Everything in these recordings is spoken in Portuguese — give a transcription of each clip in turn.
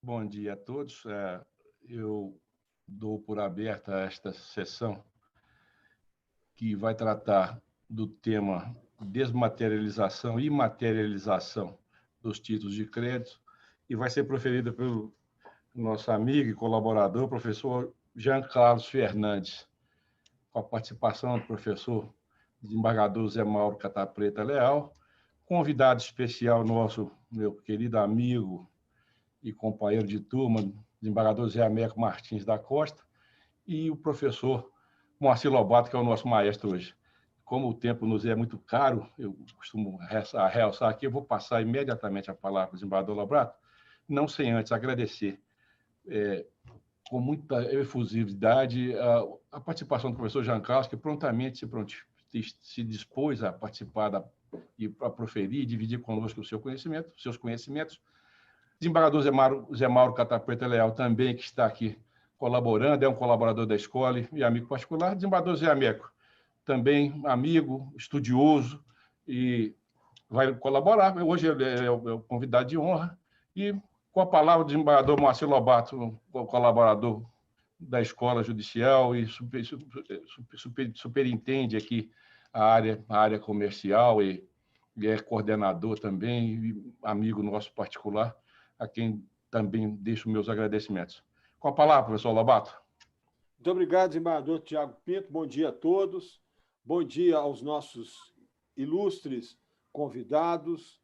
Bom dia a todos. Eu dou por aberta esta sessão que vai tratar do tema desmaterialização e materialização dos títulos de crédito e vai ser proferida pelo nosso amigo e colaborador, professor Jean Carlos Fernandes, com a participação do professor desembargador Zé Mauro Catapreta Leal, convidado especial nosso, meu querido amigo e companheiro de turma, desembargador Zé Américo Martins da Costa, e o professor Moacir Lobato, que é o nosso maestro hoje. Como o tempo nos é muito caro, eu costumo realçar aqui, eu vou passar imediatamente a palavra ao desembargador Lobato, não sem antes agradecer com muita efusividade a participação do professor Jean Carlos, que prontamente se dispôs a participar e a proferir e dividir conosco seus conhecimentos. Desembargador Zé Mauro Catapreta Leal também, que está aqui colaborando, é um colaborador da escola e amigo particular. Desembargador Zé Américo, também amigo, estudioso, e vai colaborar. Hoje ele é o convidado de honra. E com a palavra o desembargador Moacir Lobato, colaborador da Escola Judicial e superintende aqui a área comercial e é coordenador também, e amigo nosso particular, a quem também deixo meus agradecimentos. Com a palavra, professor Lobato. Muito obrigado, desembargador Tiago Pinto. Bom dia a todos. Bom dia aos nossos ilustres convidados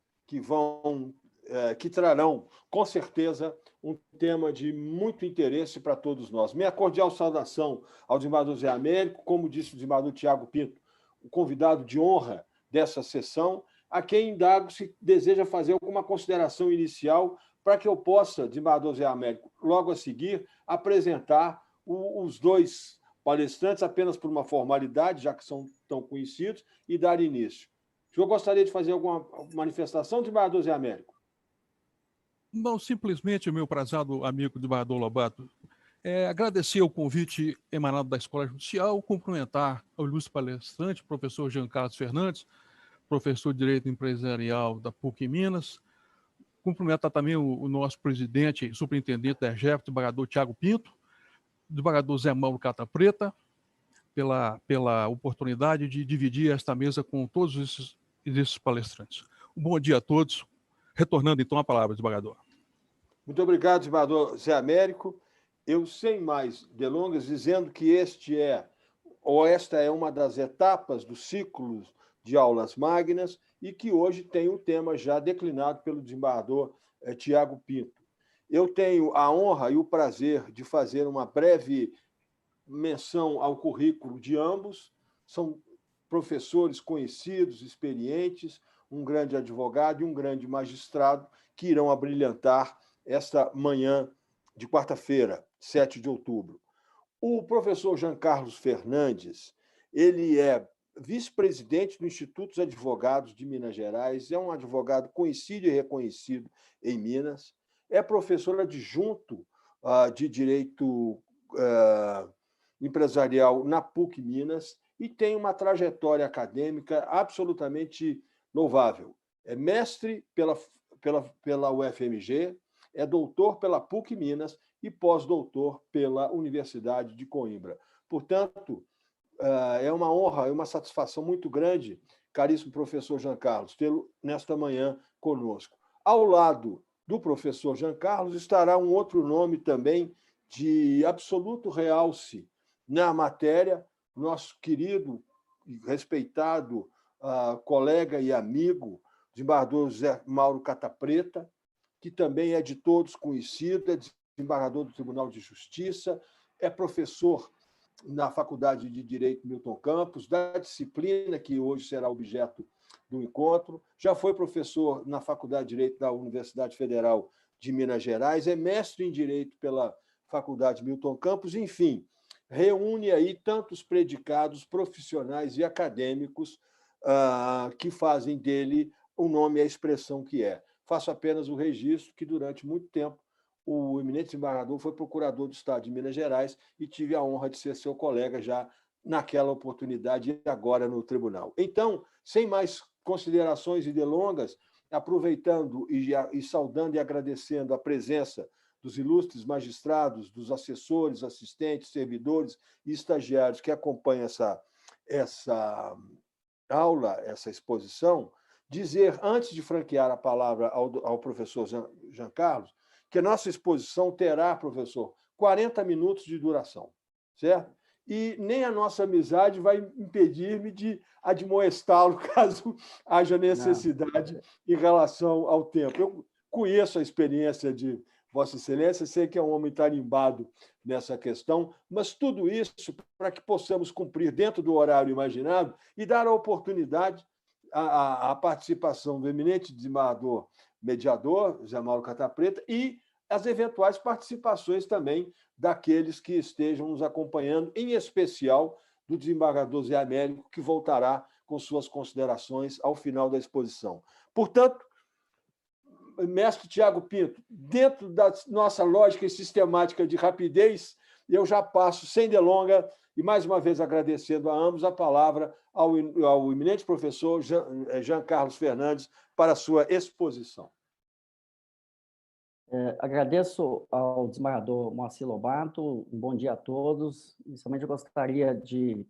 que trarão, com certeza, um tema de muito interesse para todos nós. Minha cordial saudação ao desembargador Zé Américo, como disse o desembargador Tiago Pinto, o convidado de honra dessa sessão, a quem indago se deseja fazer alguma consideração inicial para que eu possa, desembargador Zé Américo, logo a seguir, apresentar os dois palestrantes apenas por uma formalidade, já que são tão conhecidos, e dar início. O senhor gostaria de fazer alguma manifestação, desembargador Zé Américo? Não, simplesmente, meu prezado amigo desembargador Lobato, agradecer o convite emanado da Escola Judicial, cumprimentar o ilustre palestrante, professor Jean Carlos Fernandes, professor de Direito Empresarial da PUC Minas, cumprimentar também o nosso presidente e superintendente da EGEP, desembargador Tiago Pinto, desembargador Zé Mauro Catapreta, pela oportunidade de dividir esta mesa com todos esses palestrantes. Um bom dia a todos. Retornando, então, a palavra, desembargador. Muito obrigado, desembargador Zé Américo. Eu, sem mais delongas, dizendo que esta é uma das etapas do ciclo de aulas magnas e que hoje tem o tema já declinado pelo desembargador Tiago Pinto. Eu tenho a honra e o prazer de fazer uma breve menção ao currículo de ambos. São professores conhecidos, experientes, um grande advogado e um grande magistrado que irão abrilhantar esta manhã de quarta-feira, 7 de outubro. O professor Jean Carlos Fernandes, ele é vice-presidente do Instituto dos Advogados de Minas Gerais, é um advogado conhecido e reconhecido em Minas, é professor adjunto de Direito Empresarial na PUC Minas e tem uma trajetória acadêmica absolutamente louvável. É mestre pela UFMG, é doutor pela PUC Minas e pós-doutor pela Universidade de Coimbra. Portanto, é uma honra e uma satisfação muito grande, caríssimo professor Jean Carlos, tê-lo nesta manhã conosco. Ao lado do professor Jean Carlos estará um outro nome também de absoluto realce na matéria, nosso querido e respeitado colega e amigo, desembargador Zé Mauro Catapreta, que também é de todos conhecido, é desembargador do Tribunal de Justiça, é professor na Faculdade de Direito Milton Campos, da disciplina que hoje será objeto do encontro, já foi professor na Faculdade de Direito da Universidade Federal de Minas Gerais, é mestre em Direito pela Faculdade Milton Campos, enfim, reúne aí tantos predicados profissionais e acadêmicos que fazem dele o nome e a expressão que é. Faço apenas o registro que, durante muito tempo, o eminente desembargador foi procurador do Estado de Minas Gerais e tive a honra de ser seu colega já naquela oportunidade e agora no tribunal. Então, sem mais considerações e delongas, aproveitando e saudando e agradecendo a presença dos ilustres magistrados, dos assessores, assistentes, servidores e estagiários que acompanham essa aula, essa exposição, dizer, antes de franquear a palavra ao professor Jean Carlos, que a nossa exposição terá, professor, 40 minutos de duração, certo? E nem a nossa amizade vai impedir-me de admoestá-lo caso haja necessidade em relação ao tempo. Eu conheço a experiência de Vossa Excelência, sei que é um homem tarimbado nessa questão, mas tudo isso para que possamos cumprir dentro do horário imaginado e dar a oportunidade à participação do eminente desembargador mediador, Zé Mauro Catapreta, e as eventuais participações também daqueles que estejam nos acompanhando, em especial do desembargador Zé Américo, que voltará com suas considerações ao final da exposição. Portanto, mestre Tiago Pinto, dentro da nossa lógica e sistemática de rapidez, eu já passo, sem delonga, e mais uma vez agradecendo a ambos, a palavra ao eminente professor Jean Carlos Fernandes para a sua exposição. Agradeço ao desembargador Moacir Lobato, um bom dia a todos. Inicialmente, eu gostaria de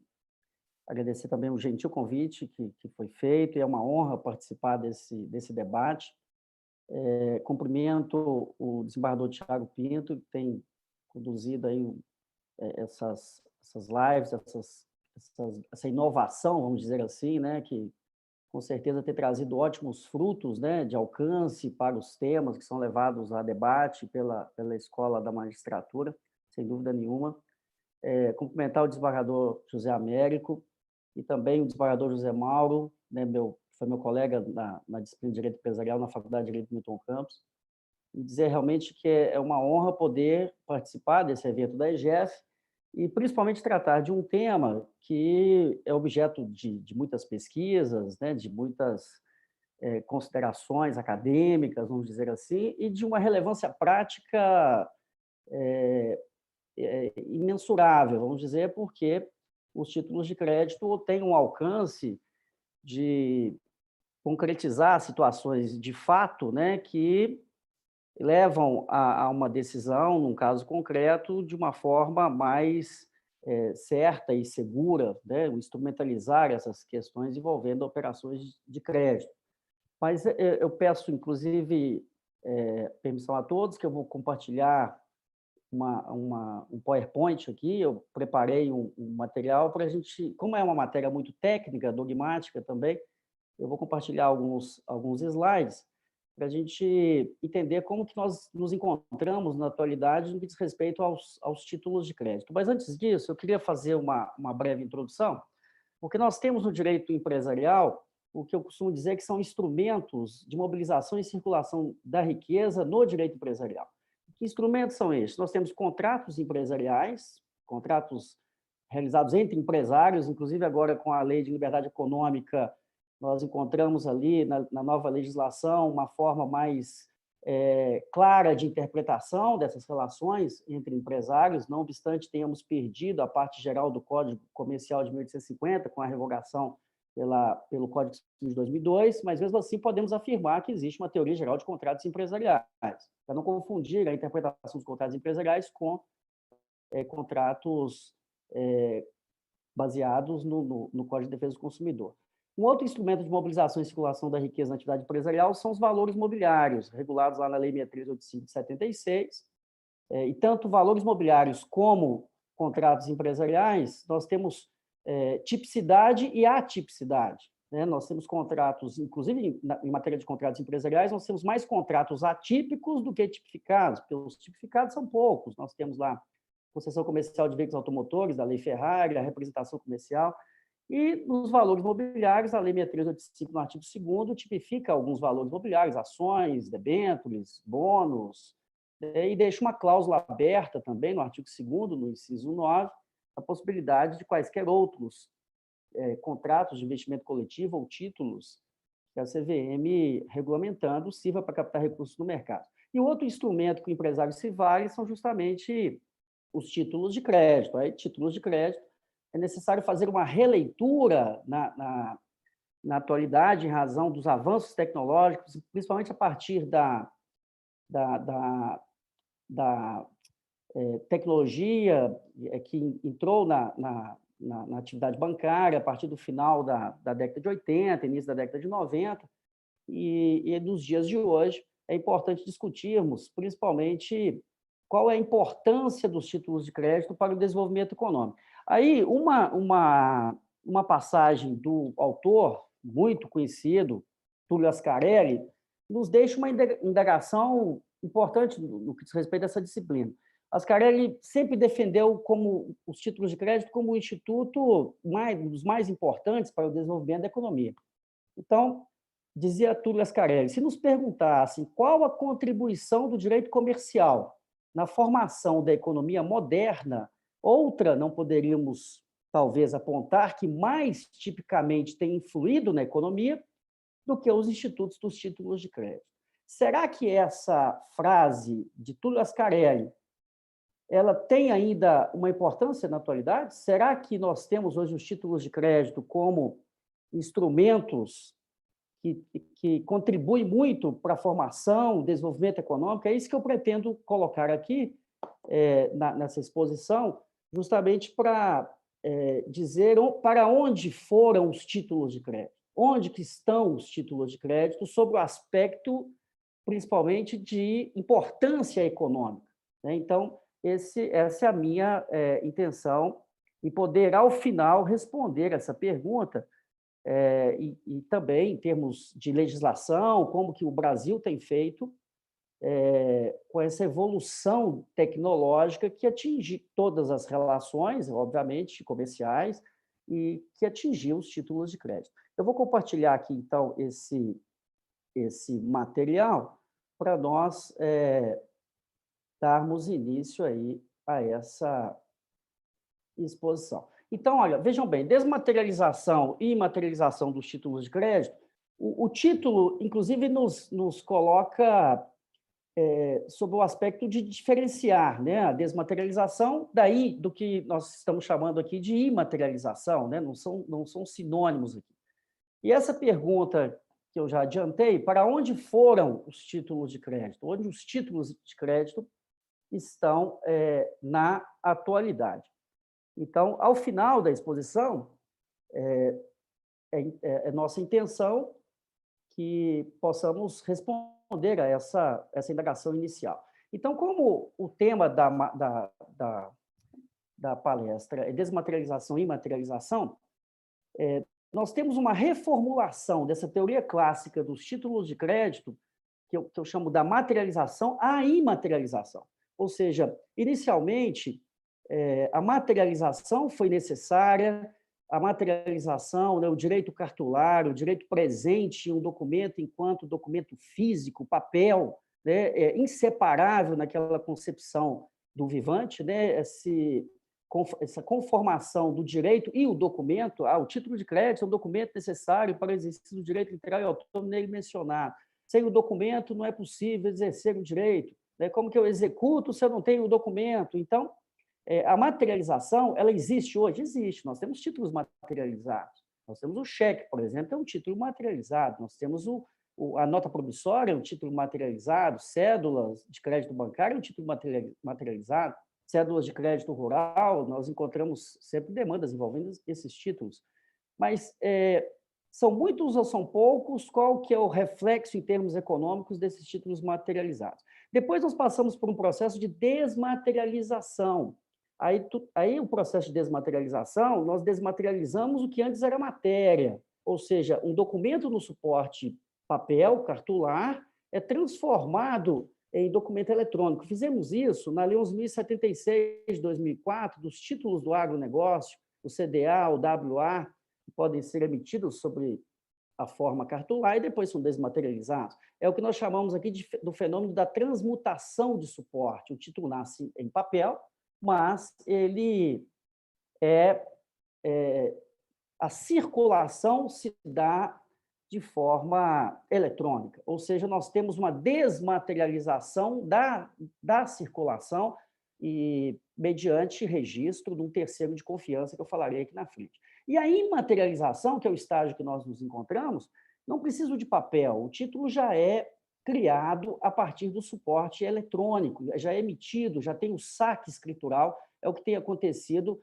agradecer também o gentil convite que foi feito, e é uma honra participar desse debate. Cumprimento o desembargador Tiago Pinto, que tem conduzido aí essas lives, essa inovação, vamos dizer assim, né, que com certeza tem trazido ótimos frutos, né, de alcance para os temas que são levados a debate pela Escola da Magistratura, sem dúvida nenhuma. Cumprimentar o desembargador José Américo e também o desembargador José Mauro, né, foi meu colega na disciplina de Direito Empresarial na Faculdade de Direito Milton Campos, e dizer realmente que é uma honra poder participar desse evento da EGF e principalmente tratar de um tema que é objeto de muitas pesquisas, né, de muitas considerações acadêmicas, vamos dizer assim, e de uma relevância prática imensurável, vamos dizer, porque os títulos de crédito têm um alcance de concretizar situações de fato, né, que levam a uma decisão, num caso concreto, de uma forma mais certa e segura, né, instrumentalizar essas questões envolvendo operações de crédito. Mas eu peço, inclusive, permissão a todos, que eu vou compartilhar um PowerPoint aqui. Eu preparei um material para a gente, como é uma matéria muito técnica, dogmática também, eu vou compartilhar alguns slides para a gente entender como que nós nos encontramos na atualidade no que diz respeito aos títulos de crédito. Mas, antes disso, eu queria fazer uma breve introdução, porque nós temos no direito empresarial o que eu costumo dizer que são instrumentos de mobilização e circulação da riqueza no direito empresarial. Que instrumentos são estes? Nós temos contratos empresariais, contratos realizados entre empresários, inclusive agora com a Lei de Liberdade Econômica, nós encontramos ali, na nova legislação, uma forma mais clara de interpretação dessas relações entre empresários, não obstante tenhamos perdido a parte geral do Código Comercial de 1850, com a revogação pelo Código Civil de 2002, mas, mesmo assim, podemos afirmar que existe uma teoria geral de contratos empresariais, para não confundir a interpretação dos contratos empresariais com contratos baseados no Código de Defesa do Consumidor. Um outro instrumento de mobilização e circulação da riqueza na atividade empresarial são os valores mobiliários, regulados lá na Lei 6385 de 76. E tanto valores mobiliários como contratos empresariais, nós temos tipicidade e atipicidade, né? Nós temos contratos, inclusive em matéria de contratos empresariais, nós temos mais contratos atípicos do que tipificados, porque os tipificados são poucos. Nós temos lá a concessão comercial de veículos automotores, da Lei Ferrari, a representação comercial. E nos valores mobiliários, a Lei 6385, no artigo 2º, tipifica alguns valores mobiliários, ações, debêntures, bônus, e deixa uma cláusula aberta também no artigo 2º, no inciso 9, a possibilidade de quaisquer outros contratos de investimento coletivo ou títulos que a CVM, regulamentando, sirva para captar recursos no mercado. E o outro instrumento que o empresário se vale são justamente os títulos de crédito. Aí, títulos de crédito, é necessário fazer uma releitura na atualidade, em razão dos avanços tecnológicos, principalmente a partir da tecnologia que entrou na atividade bancária a partir do final da década de 80, início da década de 90, e nos dias de hoje é importante discutirmos, principalmente, qual é a importância dos títulos de crédito para o desenvolvimento econômico. Aí, uma passagem do autor, muito conhecido, Túlio Ascarelli, nos deixa uma indagação importante no que diz respeito a essa disciplina. Ascarelli sempre defendeu como os títulos de crédito como um instituto um dos mais importantes para o desenvolvimento da economia. Então, dizia Túlio Ascarelli, se nos perguntassem qual a contribuição do direito comercial na formação da economia moderna, outra não poderíamos, talvez, apontar que mais tipicamente tem influído na economia do que os institutos dos títulos de crédito. Será que essa frase de Túlio Ascarelli ela tem ainda uma importância na atualidade? Será que nós temos hoje os títulos de crédito como instrumentos que contribuem muito para a formação, o desenvolvimento econômico? É isso que eu pretendo colocar aqui nessa exposição, justamente para dizer para onde foram os títulos de crédito, onde que estão os títulos de crédito sobre o aspecto, principalmente, de importância econômica. Então, essa é a minha intenção, e poder, ao final, responder essa pergunta, e também, em termos de legislação, como que o Brasil tem feito com essa evolução tecnológica que atinge todas as relações, obviamente, comerciais, e que atingiu os títulos de crédito. Eu vou compartilhar aqui, então, esse material para nós darmos início aí a essa exposição. Então, olha, vejam bem, desmaterialização e materialização dos títulos de crédito, o título, inclusive, nos coloca sob o aspecto de diferenciar, né, a desmaterialização daí do que nós estamos chamando aqui de imaterialização, né, não são sinônimos aqui. E essa pergunta que eu já adiantei, para onde foram os títulos de crédito? Onde os títulos de crédito estão na atualidade? Então, ao final da exposição, é nossa intenção que possamos responder a essa indagação inicial. Então, como o tema da palestra é desmaterialização e materialização, nós temos uma reformulação dessa teoria clássica dos títulos de crédito, que eu chamo da materialização à imaterialização. Ou seja, inicialmente, a materialização foi necessária, a materialização, né, o direito cartulário, o direito presente em um documento enquanto documento físico, papel, né, inseparável naquela concepção do Vivante, né, essa conformação do direito e o documento. O título de crédito é um documento necessário para o exercício do direito literal e autônomo nele mencionado. Sem o documento não é possível exercer o direito. Né? Como que eu executo se eu não tenho o documento? Então, a materialização, ela existe hoje? Existe. Nós temos títulos materializados. Nós temos o cheque, por exemplo, é um título materializado. Nós temos a nota promissória, é um título materializado. Cédulas de crédito bancário é um título materializado. Cédulas de crédito rural, nós encontramos sempre demandas envolvendo esses títulos. Mas são muitos ou são poucos? Qual que é o reflexo em termos econômicos desses títulos materializados? Depois nós passamos por um processo de desmaterialização. Aí o processo de desmaterialização, nós desmaterializamos o que antes era matéria, ou seja, um documento no suporte papel, cartular, é transformado em documento eletrônico. Fizemos isso na Lei 11.076 de 2004, dos títulos do agronegócio, o CDA, o WA, que podem ser emitidos sobre a forma cartular e depois são desmaterializados. É o que nós chamamos aqui do fenômeno da transmutação de suporte. O título nasce em papel, mas ele a circulação se dá de forma eletrônica, ou seja, nós temos uma desmaterialização da circulação e mediante registro de um terceiro de confiança que eu falarei aqui na frente. E a imaterialização, que é o estágio que nós nos encontramos, não precisa de papel, o título já é criado a partir do suporte eletrônico, já é emitido, já tem o saque escritural, é o que tem acontecido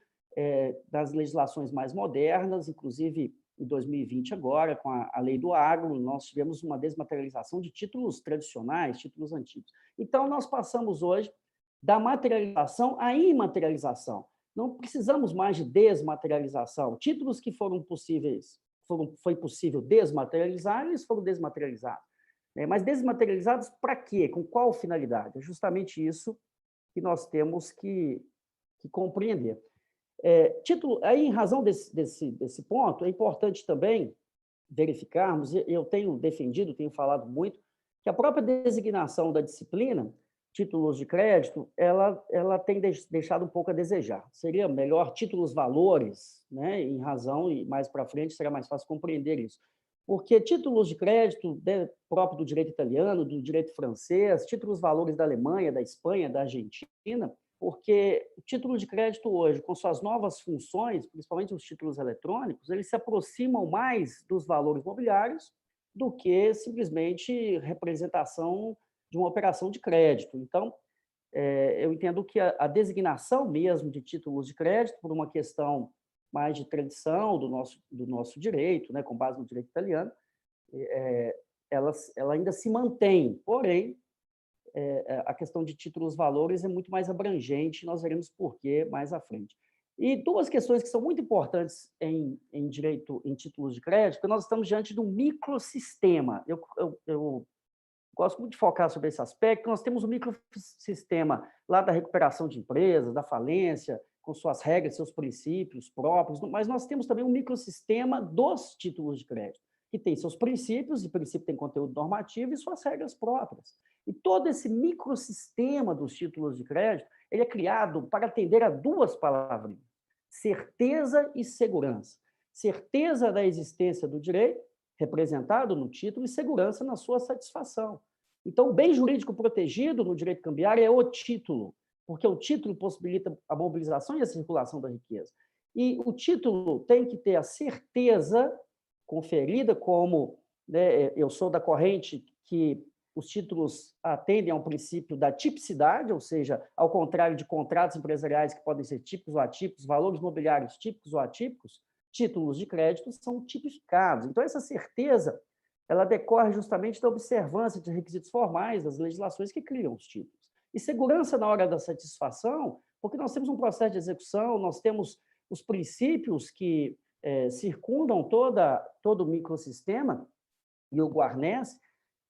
das legislações mais modernas, inclusive em 2020 agora, com a lei do agro, nós tivemos uma desmaterialização de títulos tradicionais, títulos antigos. Então, nós passamos hoje da materialização à imaterialização. Não precisamos mais de desmaterialização. Títulos que foram possíveis, foi possível desmaterializar, eles foram desmaterializados. Mas desmaterializados para quê? Com qual finalidade? É justamente isso que nós temos que compreender. Título, aí, em razão desse ponto, é importante também verificarmos, eu tenho defendido, tenho falado muito, que a própria designação da disciplina, títulos de crédito, ela tem deixado um pouco a desejar. Seria melhor títulos-valores, né, em razão, e mais para frente será mais fácil compreender isso. Porque títulos de crédito próprio do direito italiano, do direito francês, títulos-valores da Alemanha, da Espanha, da Argentina, porque o título de crédito hoje, com suas novas funções, principalmente os títulos eletrônicos, eles se aproximam mais dos valores mobiliários do que simplesmente representação de uma operação de crédito. Então, eu entendo que a designação mesmo de títulos de crédito, por uma questão mais de tradição do nosso direito, né, com base no direito italiano, ela ainda se mantém, porém, a questão de títulos-valores é muito mais abrangente, nós veremos por quê mais à frente. E duas questões que são muito importantes em direito, em títulos de crédito, nós estamos diante de um microsistema. Eu gosto muito de focar sobre esse aspecto. Nós temos um microsistema lá da recuperação de empresas, da falência, com suas regras, seus princípios próprios, mas nós temos também um microsistema dos títulos de crédito, que tem seus princípios, e princípio tem conteúdo normativo e suas regras próprias. E todo esse microsistema dos títulos de crédito, ele é criado para atender a duas palavrinhas: certeza e segurança. Certeza da existência do direito, representado no título, e segurança na sua satisfação. Então, o bem jurídico protegido no direito cambiário é o título, porque o título possibilita a mobilização e a circulação da riqueza. E o título tem que ter a certeza conferida como, né, eu sou da corrente que os títulos atendem ao princípio da tipicidade, ou seja, ao contrário de contratos empresariais que podem ser típicos ou atípicos, valores mobiliários típicos ou atípicos, títulos de crédito são tipificados. Então, essa certeza, ela decorre justamente da observância de requisitos formais das legislações que criam os títulos. E segurança na hora da satisfação, porque nós temos um processo de execução, nós temos os princípios que circundam todo o microsistema e o guarnece,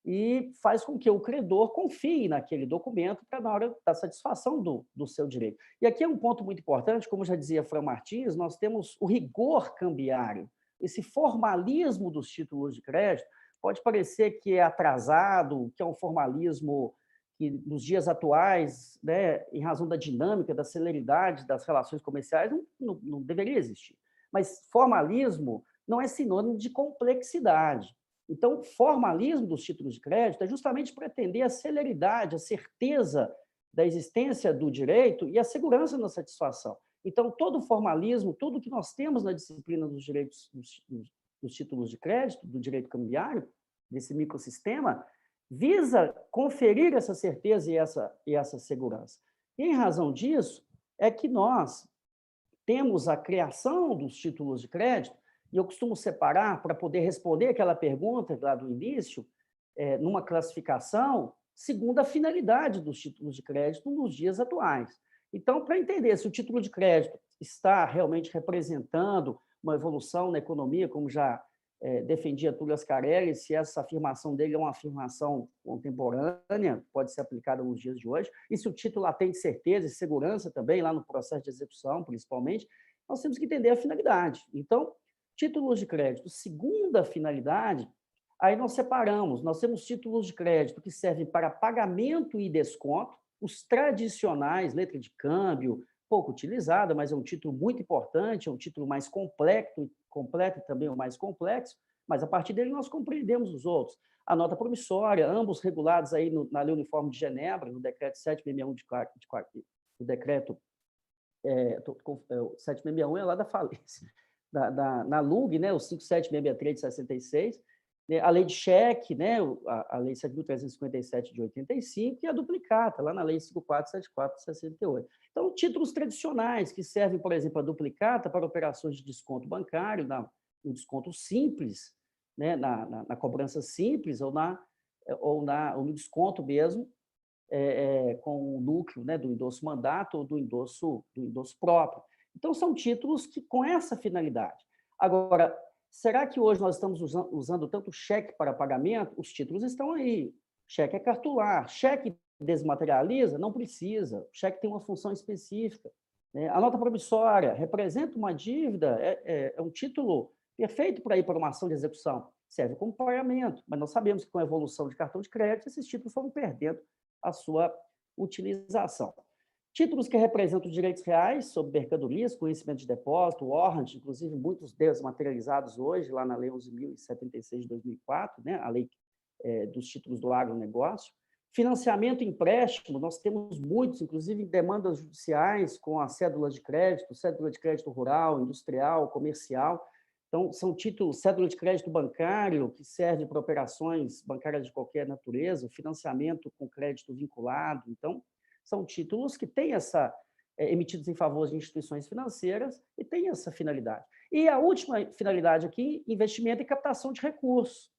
e faz com que o credor confie naquele documento para na hora da satisfação do seu direito. E aqui é um ponto muito importante, como já dizia Fran Martins, nós temos o rigor cambiário. Esse formalismo dos títulos de crédito pode parecer que é atrasado, que é um formalismo que, nos dias atuais, né, em razão da dinâmica, da celeridade das relações comerciais, não deveria existir. Mas formalismo não é sinônimo de complexidade. Então, o formalismo dos títulos de crédito é justamente para atender a celeridade, a certeza da existência do direito e a segurança na satisfação. Então, todo o formalismo, tudo que nós temos na disciplina dos direitos dos títulos de crédito, do direito cambiário, desse microsistema, visa conferir essa certeza e essa segurança. E, em razão disso, é que nós temos a criação dos títulos de crédito, e eu costumo separar, para poder responder aquela pergunta lá do início, numa classificação, segundo a finalidade dos títulos de crédito nos dias atuais. Então, para entender se o título de crédito está realmente representando uma evolução na economia, como já defendia Túlio Ascarelli, se essa afirmação dele é uma afirmação contemporânea, pode ser aplicada nos dias de hoje, e se o título atende certeza e segurança também, lá no processo de execução, principalmente, nós temos que entender a finalidade. Então, títulos de crédito, segunda finalidade, aí nós separamos, nós temos títulos de crédito que servem para pagamento e desconto, os tradicionais, letra de câmbio, pouco utilizada, mas é um título muito importante, é um título mais completo e também o mais complexo, mas a partir dele nós compreendemos os outros. A nota promissória, ambos regulados aí na Lei Uniforme de Genebra, no decreto 761 o decreto 761 é lá da falência, na LUG, né, o 57663 de 66, né, a lei de cheque, né, a Lei 7.357 de 85, e a duplicata, lá na Lei 5.474 de 68. Então, títulos tradicionais que servem, por exemplo, a duplicata para operações de desconto bancário, no desconto simples, né, na cobrança simples ou no desconto mesmo, com o núcleo, né, do endosso mandato ou do endosso próprio. Então, são títulos que com essa finalidade. Agora, será que hoje nós estamos usando tanto cheque para pagamento? Os títulos estão aí. Cheque é cartular. Cheque desmaterializa? Não precisa. O cheque tem uma função específica, né? A nota promissória representa uma dívida, é um título perfeito para ir para uma ação de execução. Serve como pagamento, mas nós sabemos que com a evolução de cartão de crédito, esses títulos foram perdendo a sua utilização. Títulos que representam direitos reais sobre mercadorias, conhecimento de depósito, warrant, inclusive muitos deles materializados hoje, lá na Lei 11.076 de 2004, né, a lei dos títulos do agronegócio. Financiamento e empréstimo, nós temos muitos, inclusive em demandas judiciais, com a cédula de crédito rural, industrial, comercial. Então, são títulos, cédula de crédito bancário, que serve para operações bancárias de qualquer natureza, financiamento com crédito vinculado. Então, são títulos que têm emitidos em favor de instituições financeiras e têm essa finalidade. E a última finalidade aqui, investimento e captação de recursos.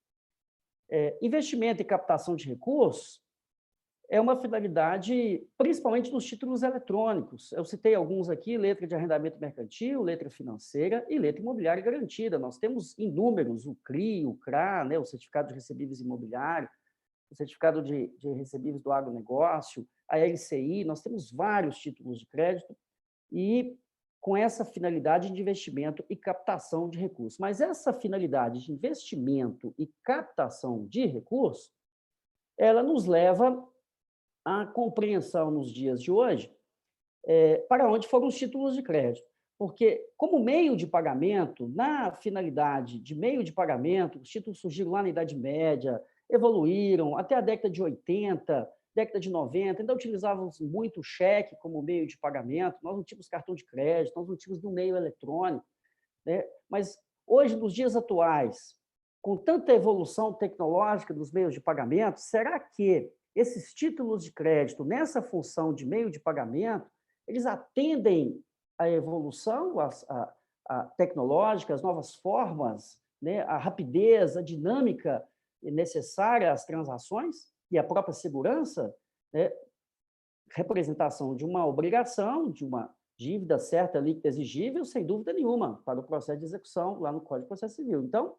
Investimento e captação de recursos é uma finalidade, principalmente dos títulos eletrônicos. Eu citei alguns aqui: letra de arrendamento mercantil, letra financeira e letra imobiliária garantida. Nós temos inúmeros, o CRI, o CRA, né, o Certificado de Recebíveis Imobiliário, o Certificado de Recebíveis do Agronegócio, a LCI, nós temos vários títulos de crédito e com essa finalidade de investimento e captação de recursos. Mas essa finalidade de investimento e captação de recursos, ela nos leva à compreensão nos dias de hoje para onde foram os títulos de crédito. Porque, como meio de pagamento, na finalidade de meio de pagamento, os títulos surgiram lá na Idade Média, evoluíram até a década de 80, década de 90, ainda utilizávamos muito cheque como meio de pagamento, nós não tínhamos cartão de crédito, nós não tínhamos no meio eletrônico, né? Mas hoje, nos dias atuais, com tanta evolução tecnológica dos meios de pagamento, será que esses títulos de crédito, nessa função de meio de pagamento, eles atendem à evolução a tecnológica, as novas formas, né, a rapidez, a dinâmica necessária às transações e a própria segurança, né, representação de uma obrigação, de uma dívida certa, líquida, exigível, sem dúvida nenhuma, para o processo de execução lá no Código de Processo Civil. Então,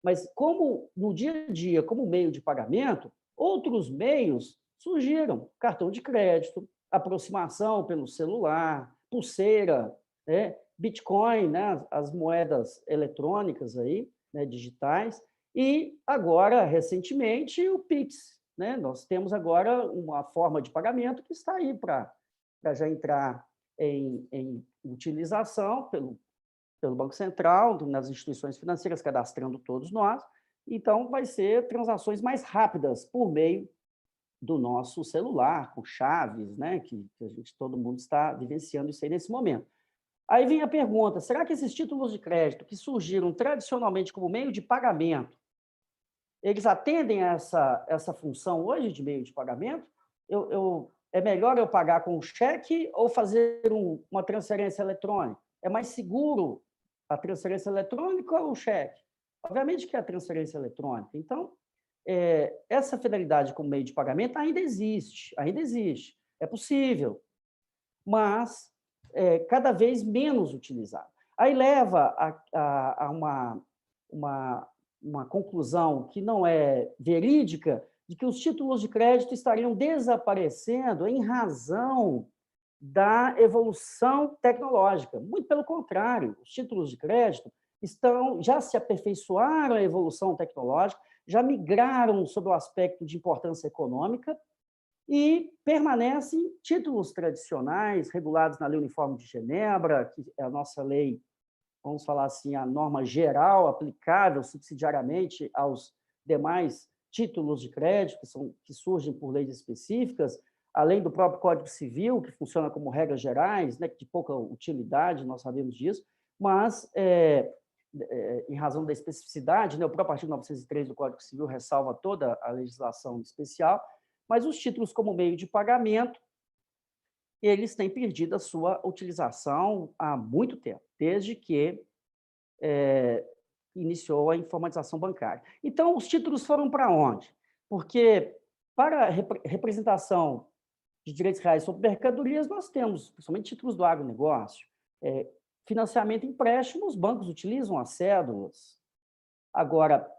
mas como no dia a dia, como meio de pagamento, outros meios surgiram: cartão de crédito, aproximação pelo celular, pulseira, né, Bitcoin, né, as moedas eletrônicas aí, né, digitais, e agora, recentemente, o Pix, né? Nós temos agora uma forma de pagamento que está aí para já entrar em utilização pelo Banco Central, nas instituições financeiras, cadastrando todos nós. Então, vai ser transações mais rápidas por meio do nosso celular, com chaves, né? Que todo mundo está vivenciando isso aí nesse momento. Aí vem a pergunta: será que esses títulos de crédito que surgiram tradicionalmente como meio de pagamento, eles atendem a essa função hoje de meio de pagamento? É melhor eu pagar com cheque ou fazer uma transferência eletrônica? É mais seguro a transferência eletrônica ou o cheque? Obviamente que é a transferência eletrônica. Então, essa finalidade como meio de pagamento ainda existe, é possível, mas cada vez menos utilizado. Aí leva a uma conclusão que não é verídica, de que os títulos de crédito estariam desaparecendo em razão da evolução tecnológica. Muito pelo contrário, os títulos de crédito já se aperfeiçoaram a evolução tecnológica, já migraram sobre o aspecto de importância econômica e permanecem títulos tradicionais, regulados na Lei Uniforme de Genebra, que é a nossa lei, vamos falar assim, a norma geral aplicável subsidiariamente aos demais títulos de crédito que surgem por leis específicas, além do próprio Código Civil, que funciona como regras gerais, né, de pouca utilidade, nós sabemos disso, mas em razão da especificidade, né? O próprio artigo 903 do Código Civil ressalva toda a legislação especial, mas os títulos como meio de pagamento, eles têm perdido a sua utilização há muito tempo, desde que iniciou a informatização bancária. Então, os títulos foram para onde? Porque, para a representação de direitos reais sobre mercadorias, nós temos, principalmente títulos do agronegócio, financiamento e empréstimo, os bancos utilizam as cédulas. Agora,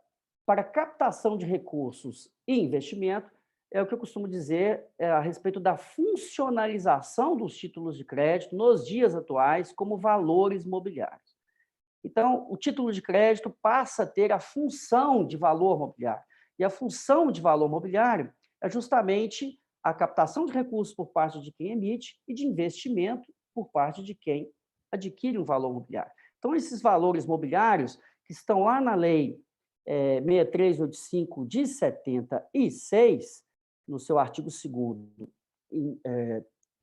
para captação de recursos e investimento, é o que eu costumo dizer a respeito da funcionalização dos títulos de crédito nos dias atuais como valores mobiliários. Então, o título de crédito passa a ter a função de valor mobiliário. E a função de valor mobiliário é justamente a captação de recursos por parte de quem emite e de investimento por parte de quem adquire um valor mobiliário. Então, esses valores mobiliários que estão lá na Lei 6385 de 76, no seu artigo 2º,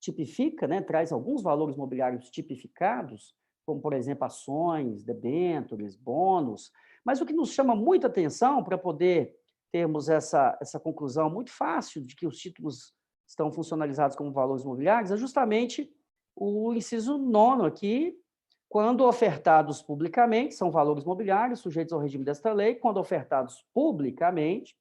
tipifica, né, traz alguns valores mobiliários tipificados, como, por exemplo, ações, debêntures, bônus. Mas o que nos chama muita atenção para poder termos essa conclusão muito fácil de que os títulos estão funcionalizados como valores mobiliários é justamente o inciso 9º aqui, quando ofertados publicamente, são valores mobiliários sujeitos ao regime desta lei, quando ofertados publicamente,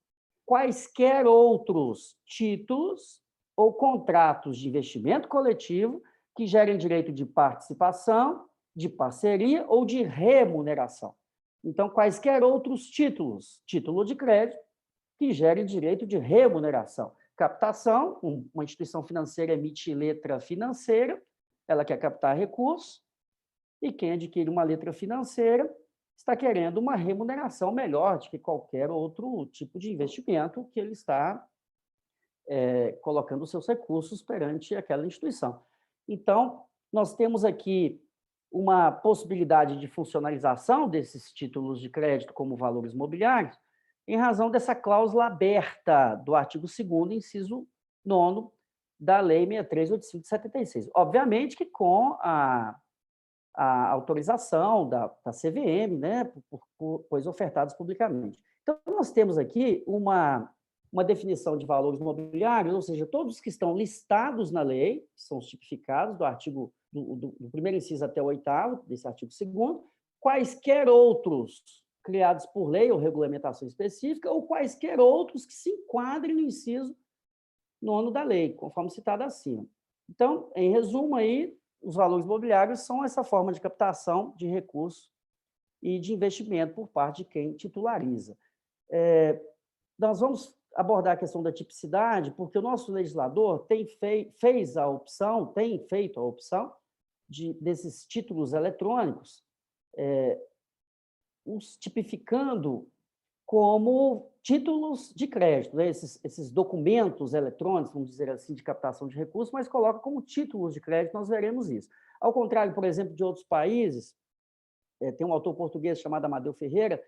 quaisquer outros títulos ou contratos de investimento coletivo que gerem direito de participação, de parceria ou de remuneração. Então, quaisquer outros títulos, título de crédito, que gerem direito de remuneração. Captação, uma instituição financeira emite letra financeira, ela quer captar recursos, e quem adquire uma letra financeira está querendo uma remuneração melhor do que qualquer outro tipo de investimento que ele está colocando seus recursos perante aquela instituição. Então, nós temos aqui uma possibilidade de funcionalização desses títulos de crédito como valores mobiliários em razão dessa cláusula aberta do artigo 2º, inciso 9º, da Lei 6385 de 76. Obviamente que com a autorização da CVM, né, pois ofertados publicamente. Então, nós temos aqui uma definição de valores mobiliários, ou seja, todos que estão listados na lei, que são os tipificados do artigo do primeiro inciso até o 8º, desse artigo 2º, quaisquer outros criados por lei ou regulamentação específica, ou quaisquer outros que se enquadrem no inciso 9º da lei, conforme citado acima. Então, em resumo, aí, os valores mobiliários são essa forma de captação de recursos e de investimento por parte de quem titulariza. Nós vamos abordar a questão da tipicidade, porque o nosso legislador tem feito a opção desses títulos eletrônicos, os tipificando como títulos de crédito, né? Esses documentos eletrônicos, vamos dizer assim, de captação de recursos, mas coloca como títulos de crédito, nós veremos isso. Ao contrário, por exemplo, de outros países, tem um autor português chamado Amadeu Ferreira,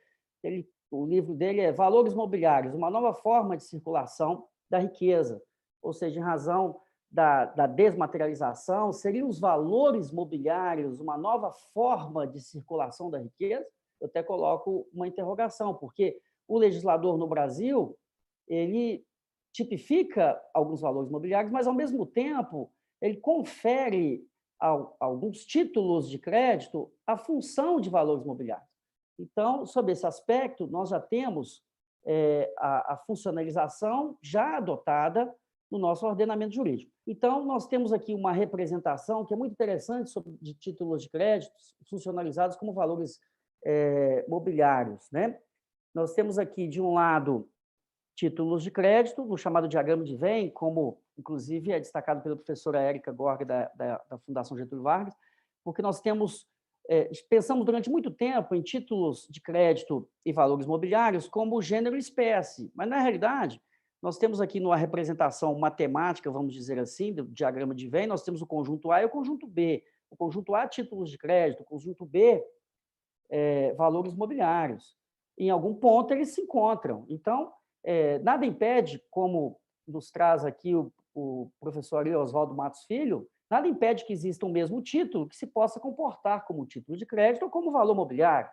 o livro dele é Valores Mobiliários, uma nova forma de circulação da riqueza, ou seja, em razão da desmaterialização, seriam os valores mobiliários uma nova forma de circulação da riqueza? Eu até coloco uma interrogação, porque o legislador no Brasil, ele tipifica alguns valores mobiliários, mas, ao mesmo tempo, ele confere a alguns títulos de crédito a função de valores mobiliários. Então, sob esse aspecto, nós já temos a funcionalização já adotada no nosso ordenamento jurídico. Então, nós temos aqui uma representação que é muito interessante de títulos de crédito funcionalizados como valores mobiliários, né? Nós temos aqui, de um lado, títulos de crédito, no chamado diagrama de Venn, como, inclusive, é destacado pela professora Érica Gorga, da Fundação Getúlio Vargas, porque nós temos, pensamos durante muito tempo em títulos de crédito e valores mobiliários como gênero e espécie, mas, na realidade, nós temos aqui, numa representação matemática, vamos dizer assim, do diagrama de Venn, nós temos o conjunto A e o conjunto B. O conjunto A, títulos de crédito, o conjunto B, valores mobiliários. Em algum ponto, eles se encontram. Então, nada impede, como nos traz aqui o professor Oswaldo Matos Filho, nada impede que exista um mesmo título que se possa comportar como título de crédito ou como valor mobiliário.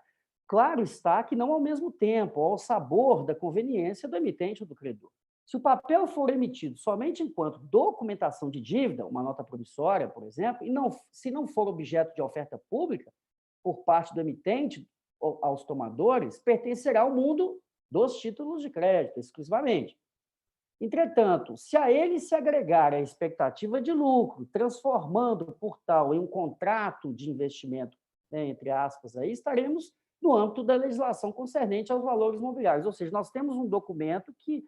claro está que não ao mesmo tempo, ao sabor da conveniência do emitente ou do credor. Se o papel for emitido somente enquanto documentação de dívida, uma nota promissória, por exemplo, e se não for objeto de oferta pública por parte do emitente aos tomadores, pertencerá ao mundo dos títulos de crédito, exclusivamente. Entretanto, se a ele se agregar a expectativa de lucro, transformando por tal em um contrato de investimento, né, entre aspas, aí estaremos no âmbito da legislação concernente aos valores mobiliários. Ou seja, nós temos um documento que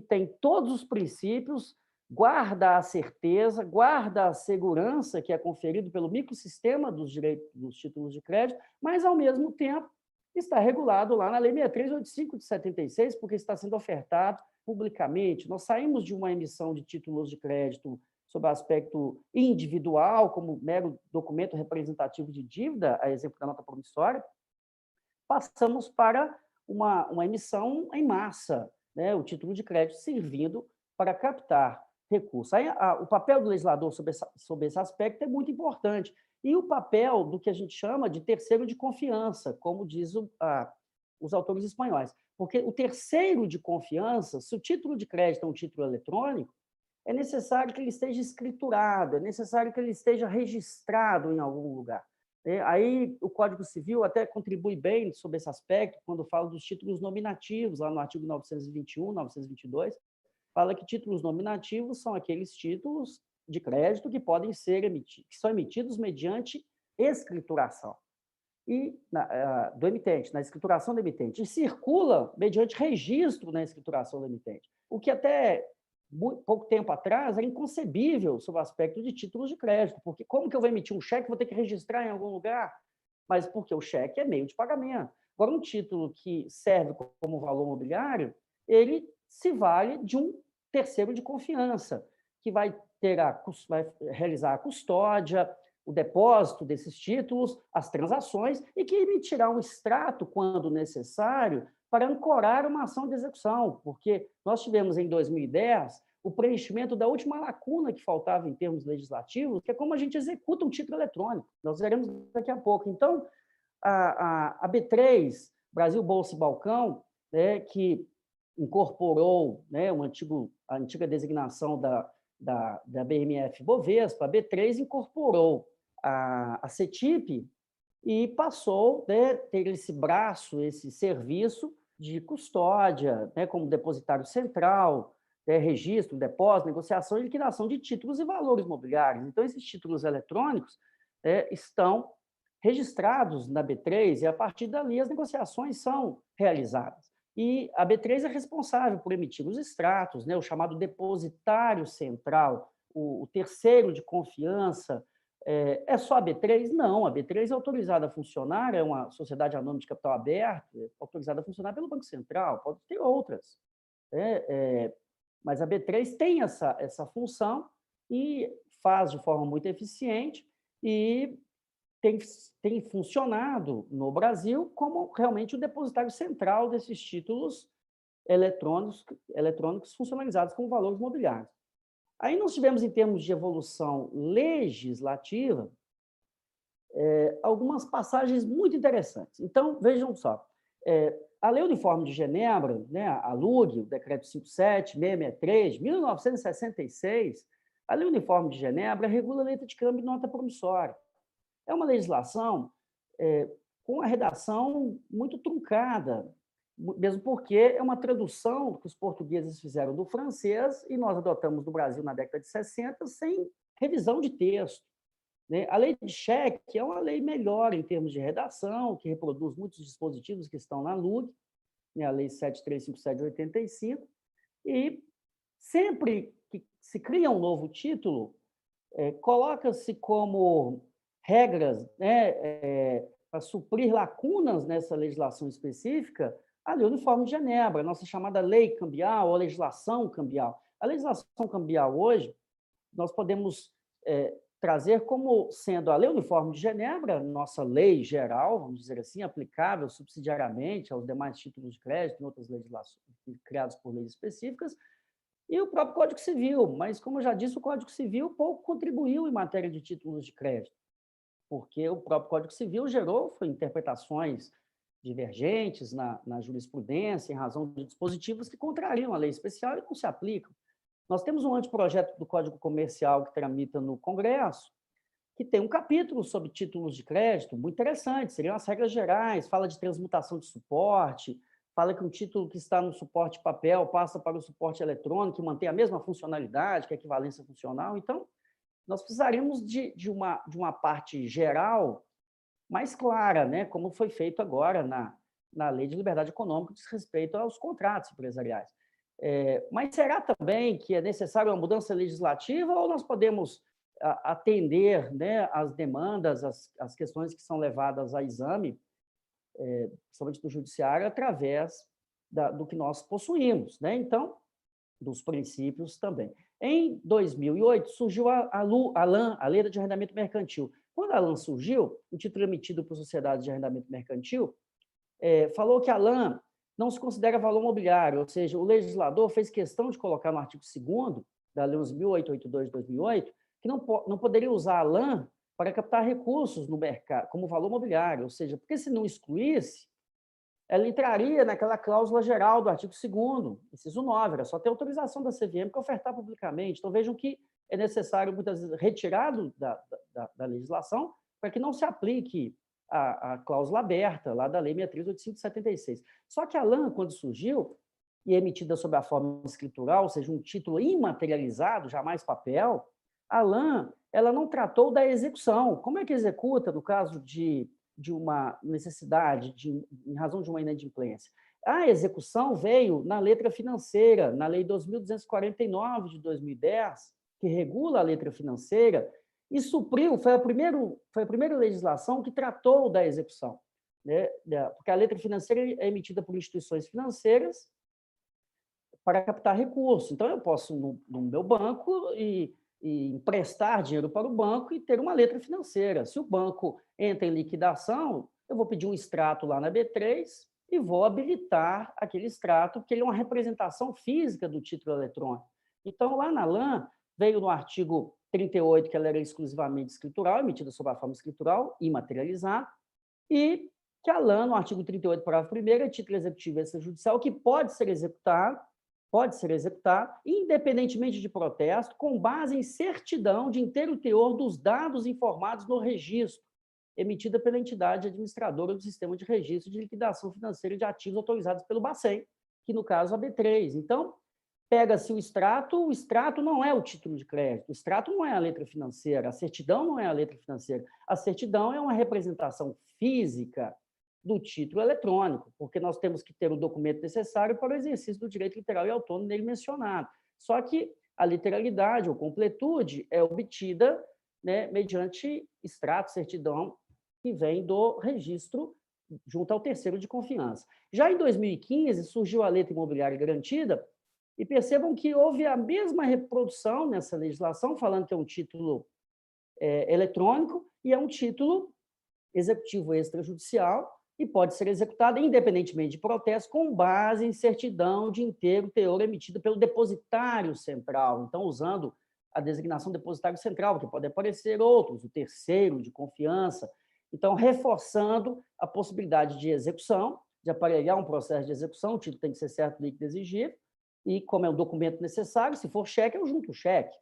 tem todos os princípios, guarda a certeza, guarda a segurança que é conferido pelo microsistema dos direitos dos títulos de crédito, mas, ao mesmo tempo, está regulado lá na Lei 6385 de 76, porque está sendo ofertado publicamente. Nós saímos de uma emissão de títulos de crédito sob aspecto individual, como mero documento representativo de dívida, a exemplo da nota promissória, passamos para uma emissão em massa, né? O título de crédito servindo para captar recursos. Aí, o papel do legislador sobre esse aspecto é muito importante. E o papel do que a gente chama de terceiro de confiança, como diz os autores espanhóis. Porque o terceiro de confiança, se o título de crédito é um título eletrônico, é necessário que ele esteja escriturado, é necessário que ele esteja registrado em algum lugar. Aí o Código Civil até contribui bem sobre esse aspecto, quando fala dos títulos nominativos, lá no artigo 921, 922, fala que títulos nominativos são aqueles títulos de crédito que podem ser emitidos, que são emitidos mediante escrituração do emitente, na escrituração do emitente, e circula mediante registro na escrituração do emitente, o que até pouco tempo atrás era inconcebível sob o aspecto de títulos de crédito, porque como que eu vou emitir um cheque, vou ter que registrar em algum lugar? Mas porque o cheque é meio de pagamento. Agora, um título que serve como valor mobiliário, ele se vale de um terceiro de confiança, que vai realizar a custódia, o depósito desses títulos, as transações, e que emitirá um extrato, quando necessário, para ancorar uma ação de execução, porque nós tivemos, em 2010, o preenchimento da última lacuna que faltava em termos legislativos, que é como a gente executa um título eletrônico. Nós veremos daqui a pouco. Então, a B3, Brasil Bolsa e Balcão, né, que incorporou, né, a antiga designação da BMF Bovespa, a B3 incorporou a CETIP e passou, né, a ter esse braço, esse serviço de custódia, né, como depositário central, registro, depósito, negociação e liquidação de títulos e valores mobiliários. Então, esses títulos eletrônicos estão registrados na B3 e, a partir dali, as negociações são realizadas. E a B3 é responsável por emitir os extratos, né, o chamado depositário central, o terceiro de confiança. É só a B3? Não, a B3 é autorizada a funcionar, é uma sociedade anônima de capital aberto, é autorizada a funcionar pelo Banco Central, pode ter outras. Mas a B3 tem essa função e faz de forma muito eficiente e tem funcionado no Brasil como realmente o depositário central desses títulos eletrônicos funcionalizados com valores mobiliários. Aí nós tivemos, em termos de evolução legislativa, algumas passagens muito interessantes. Então, vejam só, a Lei Uniforme de Genebra, né, a LUG, o Decreto 57.663, de 1966, a Lei Uniforme de Genebra regula a letra de câmbio e nota promissória. É uma legislação com a redação muito truncada, mesmo porque é uma tradução que os portugueses fizeram do francês e nós adotamos no Brasil na década de 60 sem revisão de texto. A lei de cheque é uma lei melhor em termos de redação, que reproduz muitos dispositivos que estão na LUG, a Lei 7357 de 85, e sempre que se cria um novo título, coloca-se como regras, né, para suprir lacunas nessa legislação específica, a Lei Uniforme de Genebra, a nossa chamada lei cambial ou legislação cambial. A legislação cambial hoje, nós podemos trazer como sendo a Lei Uniforme de Genebra, nossa lei geral, vamos dizer assim, aplicável subsidiariamente aos demais títulos de crédito e outras legislações criadas por leis específicas, e o próprio Código Civil. Mas, como eu já disse, o Código Civil pouco contribuiu em matéria de títulos de crédito, porque o próprio Código Civil foi interpretações divergentes na jurisprudência, em razão de dispositivos que contrariam a lei especial e não se aplicam. Nós temos um anteprojeto do Código Comercial que tramita no Congresso, que tem um capítulo sobre títulos de crédito muito interessante, seriam as regras gerais, fala de transmutação de suporte, fala que um título que está no suporte papel passa para o suporte eletrônico e mantém a mesma funcionalidade, que é a equivalência funcional. Então, nós precisaríamos de uma parte geral mais clara, né, como foi feito agora na Lei de Liberdade Econômica, diz respeito aos contratos empresariais. Mas será também que é necessária uma mudança legislativa ou nós podemos atender, né, as demandas, as questões que são levadas a exame, principalmente do judiciário, através do que nós possuímos, né? Então, dos princípios também. Em 2008, surgiu a LAN, a Lei de Arrendamento Mercantil. Quando a LAN surgiu, o título emitido por sociedade de arrendamento mercantil, falou que a LAN não se considera valor mobiliário, ou seja, o legislador fez questão de colocar no artigo 2º da Lei 11.882 de 2008, que não poderia usar a LAN para captar recursos no mercado, como valor mobiliário, ou seja, porque se não excluísse, ela entraria naquela cláusula geral do artigo 2º, inciso 9, era só ter autorização da CVM para ofertar publicamente. Então, vejam que é necessário, muitas vezes, retirado da legislação para que não se aplique a cláusula aberta lá da Lei 6.385 de 76. Só que a LAN, quando surgiu, e é emitida sob a forma escritural, ou seja, um título imaterializado, jamais papel, a LAN ela não tratou da execução. Como é que executa no caso de uma necessidade, em razão de uma inadimplência? A execução veio na letra financeira, na Lei 2.249 de 2010, que regula a letra financeira, e supriu, foi a primeira legislação que tratou da execução, né? Porque a letra financeira é emitida por instituições financeiras para captar recursos. Então, eu posso, no meu banco, e emprestar dinheiro para o banco e ter uma letra financeira. Se o banco entra em liquidação, eu vou pedir um extrato lá na B3 e vou habilitar aquele extrato, porque ele é uma representação física do título eletrônico. Então, lá na LAN, veio no artigo 38, que ela era exclusivamente escritural, emitida sob a forma escritural, imaterializada, e que a LAN, no artigo 38, parágrafo 1º, é título executivo extrajudicial que pode ser executado, independentemente de protesto, com base em certidão de inteiro teor dos dados informados no registro, emitida pela entidade administradora do sistema de registro de liquidação financeira de ativos autorizados pelo Bacen, que, no caso, a B3. Então, pega-se o extrato não é o título de crédito, o extrato não é a letra financeira, a certidão não é a letra financeira, a certidão é uma representação física do título eletrônico, porque nós temos que ter o documento necessário para o exercício do direito literal e autônomo nele mencionado. Só que a literalidade ou completude é obtida, né, mediante extrato, certidão, que vem do registro junto ao terceiro de confiança. Já em 2015, surgiu a letra imobiliária garantida, e percebam que houve a mesma reprodução nessa legislação, falando que é um título eletrônico e é um título executivo extrajudicial, e pode ser executada independentemente de protesto, com base em certidão de inteiro teor emitida pelo depositário central. Então, usando a designação depositário central, que pode aparecer outros, o terceiro de confiança. Então, reforçando a possibilidade de execução, de aparelhar um processo de execução, o título tem que ser certo, líquido, exigível, e como é um documento necessário, se for cheque, eu junto o cheque.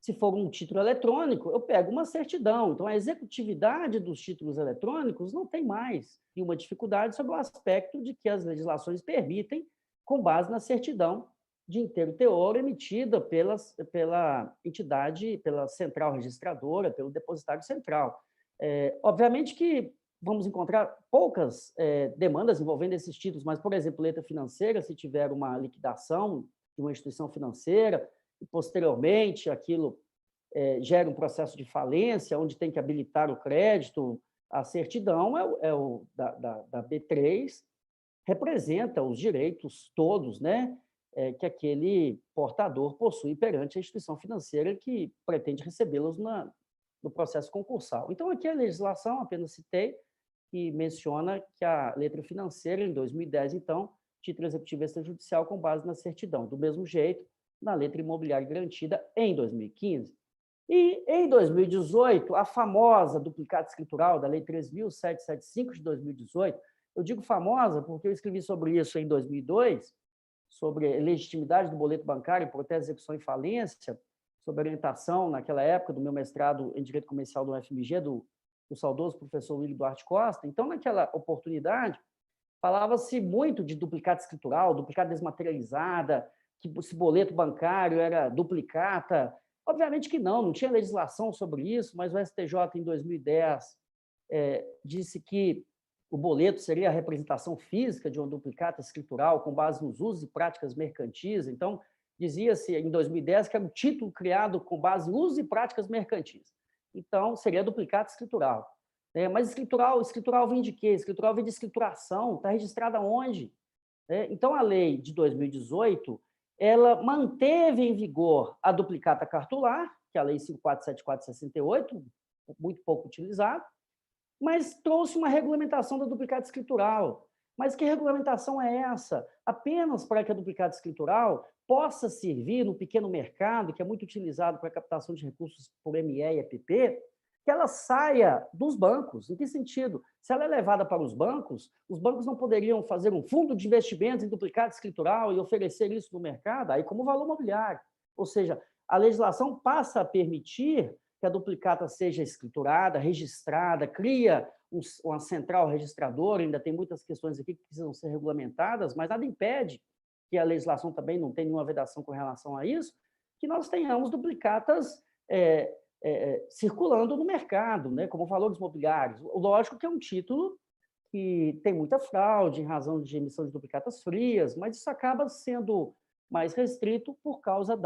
Se for um título eletrônico, eu pego uma certidão. Então, a executividade dos títulos eletrônicos não tem mais nenhuma dificuldade sobre o aspecto de que as legislações permitem, com base na certidão de inteiro teor emitida pela entidade, pela central registradora, pelo depositário central. Obviamente que vamos encontrar poucas demandas envolvendo esses títulos, mas, por exemplo, letra financeira, se tiver uma liquidação de uma instituição financeira, e, posteriormente, aquilo gera um processo de falência, onde tem que habilitar o crédito, a certidão da B3 representa os direitos todos, né, que aquele portador possui perante a instituição financeira que pretende recebê-los no processo concursal. Então, aqui a legislação, apenas citei, que menciona que a letra financeira, em 2010, então, título executivo extrajudicial com base na certidão. Do mesmo jeito, na letra imobiliária garantida em 2015. E, em 2018, a famosa duplicata escritural da Lei 3.775 de 2018, Eu digo famosa porque eu escrevi sobre isso em 2002, sobre legitimidade do boleto bancário, hipótese de execução e falência, sob orientação, naquela época, do meu mestrado em Direito Comercial do UFMG, do saudoso professor Willy Duarte Costa. Então, naquela oportunidade, falava-se muito de duplicata escritural, duplicata desmaterializada, que esse boleto bancário era duplicata. Obviamente que não tinha legislação sobre isso, mas o STJ, em 2010, disse que o boleto seria a representação física de uma duplicata escritural com base nos usos e práticas mercantis. Então, dizia-se em 2010 que era um título criado com base em usos e práticas mercantis. Então, seria duplicata escritural. Mas escritural vem de quê? Escritural vem de escrituração, está registrada onde? Então, a lei de 2018, ela manteve em vigor a duplicata cartular, que é a lei 5474/68, muito pouco utilizada, mas trouxe uma regulamentação da duplicata escritural. Mas que regulamentação é essa? Apenas para que a duplicata escritural possa servir no pequeno mercado, que é muito utilizado para a captação de recursos por ME e EPP, que ela saia dos bancos. Em que sentido? Se ela é levada para os bancos não poderiam fazer um fundo de investimentos em duplicata escritural e oferecer isso no mercado, aí como valor mobiliário. Ou seja, a legislação passa a permitir que a duplicata seja escriturada, registrada, cria uma central registradora, ainda tem muitas questões aqui que precisam ser regulamentadas, mas nada impede, que a legislação também não tem nenhuma vedação com relação a isso, que nós tenhamos duplicatas circulando no mercado, né, como valores mobiliários. Lógico que é um título que tem muita fraude em razão de emissão de duplicatas frias, mas isso acaba sendo mais restrito por causa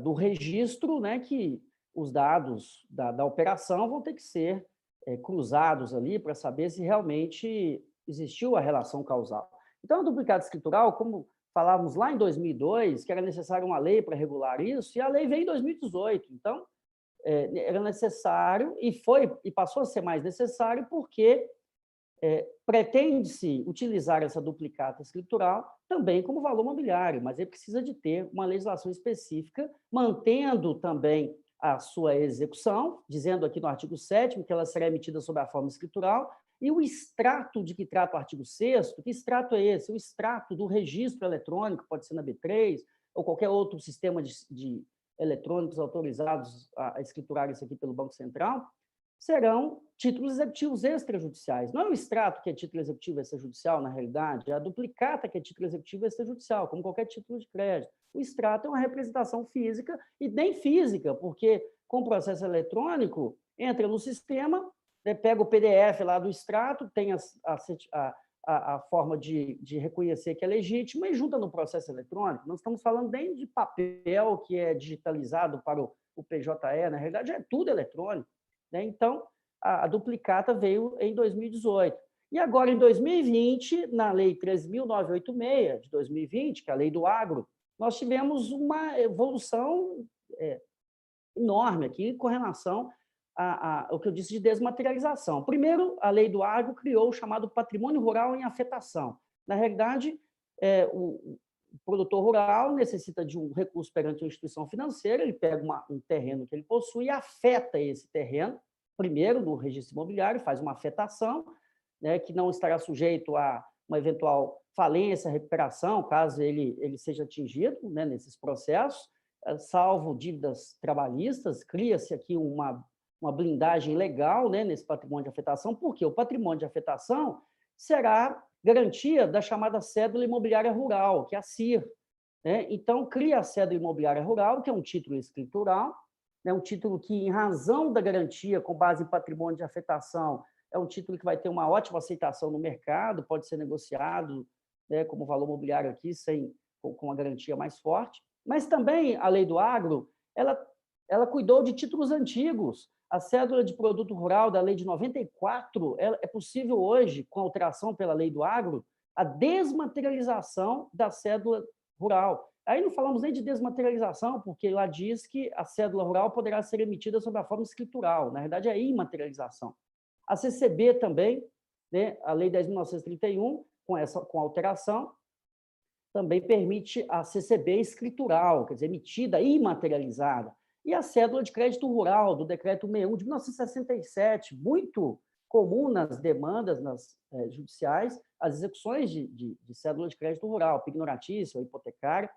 do registro, né, que os dados da operação vão ter que ser cruzados ali para saber se realmente existiu a relação causal. Então, a duplicata escritural, como falávamos lá em 2002, que era necessária uma lei para regular isso, e a lei veio em 2018. Então, era necessário, e passou a ser mais necessário, porque pretende-se utilizar essa duplicata escritural também como valor mobiliário, mas ele precisa de ter uma legislação específica, mantendo também a sua execução, dizendo aqui no artigo 7º que ela será emitida sob a forma escritural, e o extrato de que trata o artigo 6º, que extrato é esse? O extrato do registro eletrônico, pode ser na B3, ou qualquer outro sistema de eletrônicos autorizados a escriturar isso aqui pelo Banco Central, serão títulos executivos extrajudiciais. Não é o extrato que é título executivo extrajudicial, na realidade, é a duplicata que é título executivo extrajudicial, como qualquer título de crédito. O extrato é uma representação física, e nem física, porque com o processo eletrônico, entra no sistema, pega o PDF lá do extrato, tem a forma de reconhecer que é legítima e junta no processo eletrônico. Nós estamos falando nem de papel que é digitalizado para o PJE, na realidade é tudo eletrônico. Então, a duplicata veio em 2018. E agora, em 2020, na Lei 13.986, de 2020, que é a Lei do Agro, nós tivemos uma evolução enorme aqui com relação ao que eu disse de desmaterialização. Primeiro, a Lei do Agro criou o chamado patrimônio rural em afetação. Na realidade, o produtor rural necessita de um recurso perante uma instituição financeira, ele pega um terreno que ele possui e afeta esse terreno, primeiro no registro imobiliário, faz uma afetação, né, que não estará sujeito a uma eventual falência, recuperação, caso ele seja atingido, né, nesses processos, salvo dívidas trabalhistas, cria-se aqui uma blindagem legal, né, nesse patrimônio de afetação, porque o patrimônio de afetação será garantia da chamada cédula imobiliária rural, que é a CIR. Né? Então, cria a cédula imobiliária rural, que é um título escritural, né, um título que, em razão da garantia com base em patrimônio de afetação, é um título que vai ter uma ótima aceitação no mercado, pode ser negociado, né, como valor mobiliário aqui, com uma garantia mais forte. Mas também a Lei do Agro, ela cuidou de títulos antigos. A cédula de produto rural da Lei de 94, é possível hoje, com alteração pela Lei do Agro, a desmaterialização da cédula rural. Aí não falamos nem de desmaterialização, porque lá diz que a cédula rural poderá ser emitida sob a forma escritural. Na verdade, é imaterialização. A CCB também, né, a Lei 10.931, com alteração, também permite a CCB escritural, quer dizer, emitida imaterializada. E a cédula de crédito rural, do Decreto 61 de 1967, muito comum nas demandas judiciais, as execuções de cédula de crédito rural, pignoratícia ou hipotecária,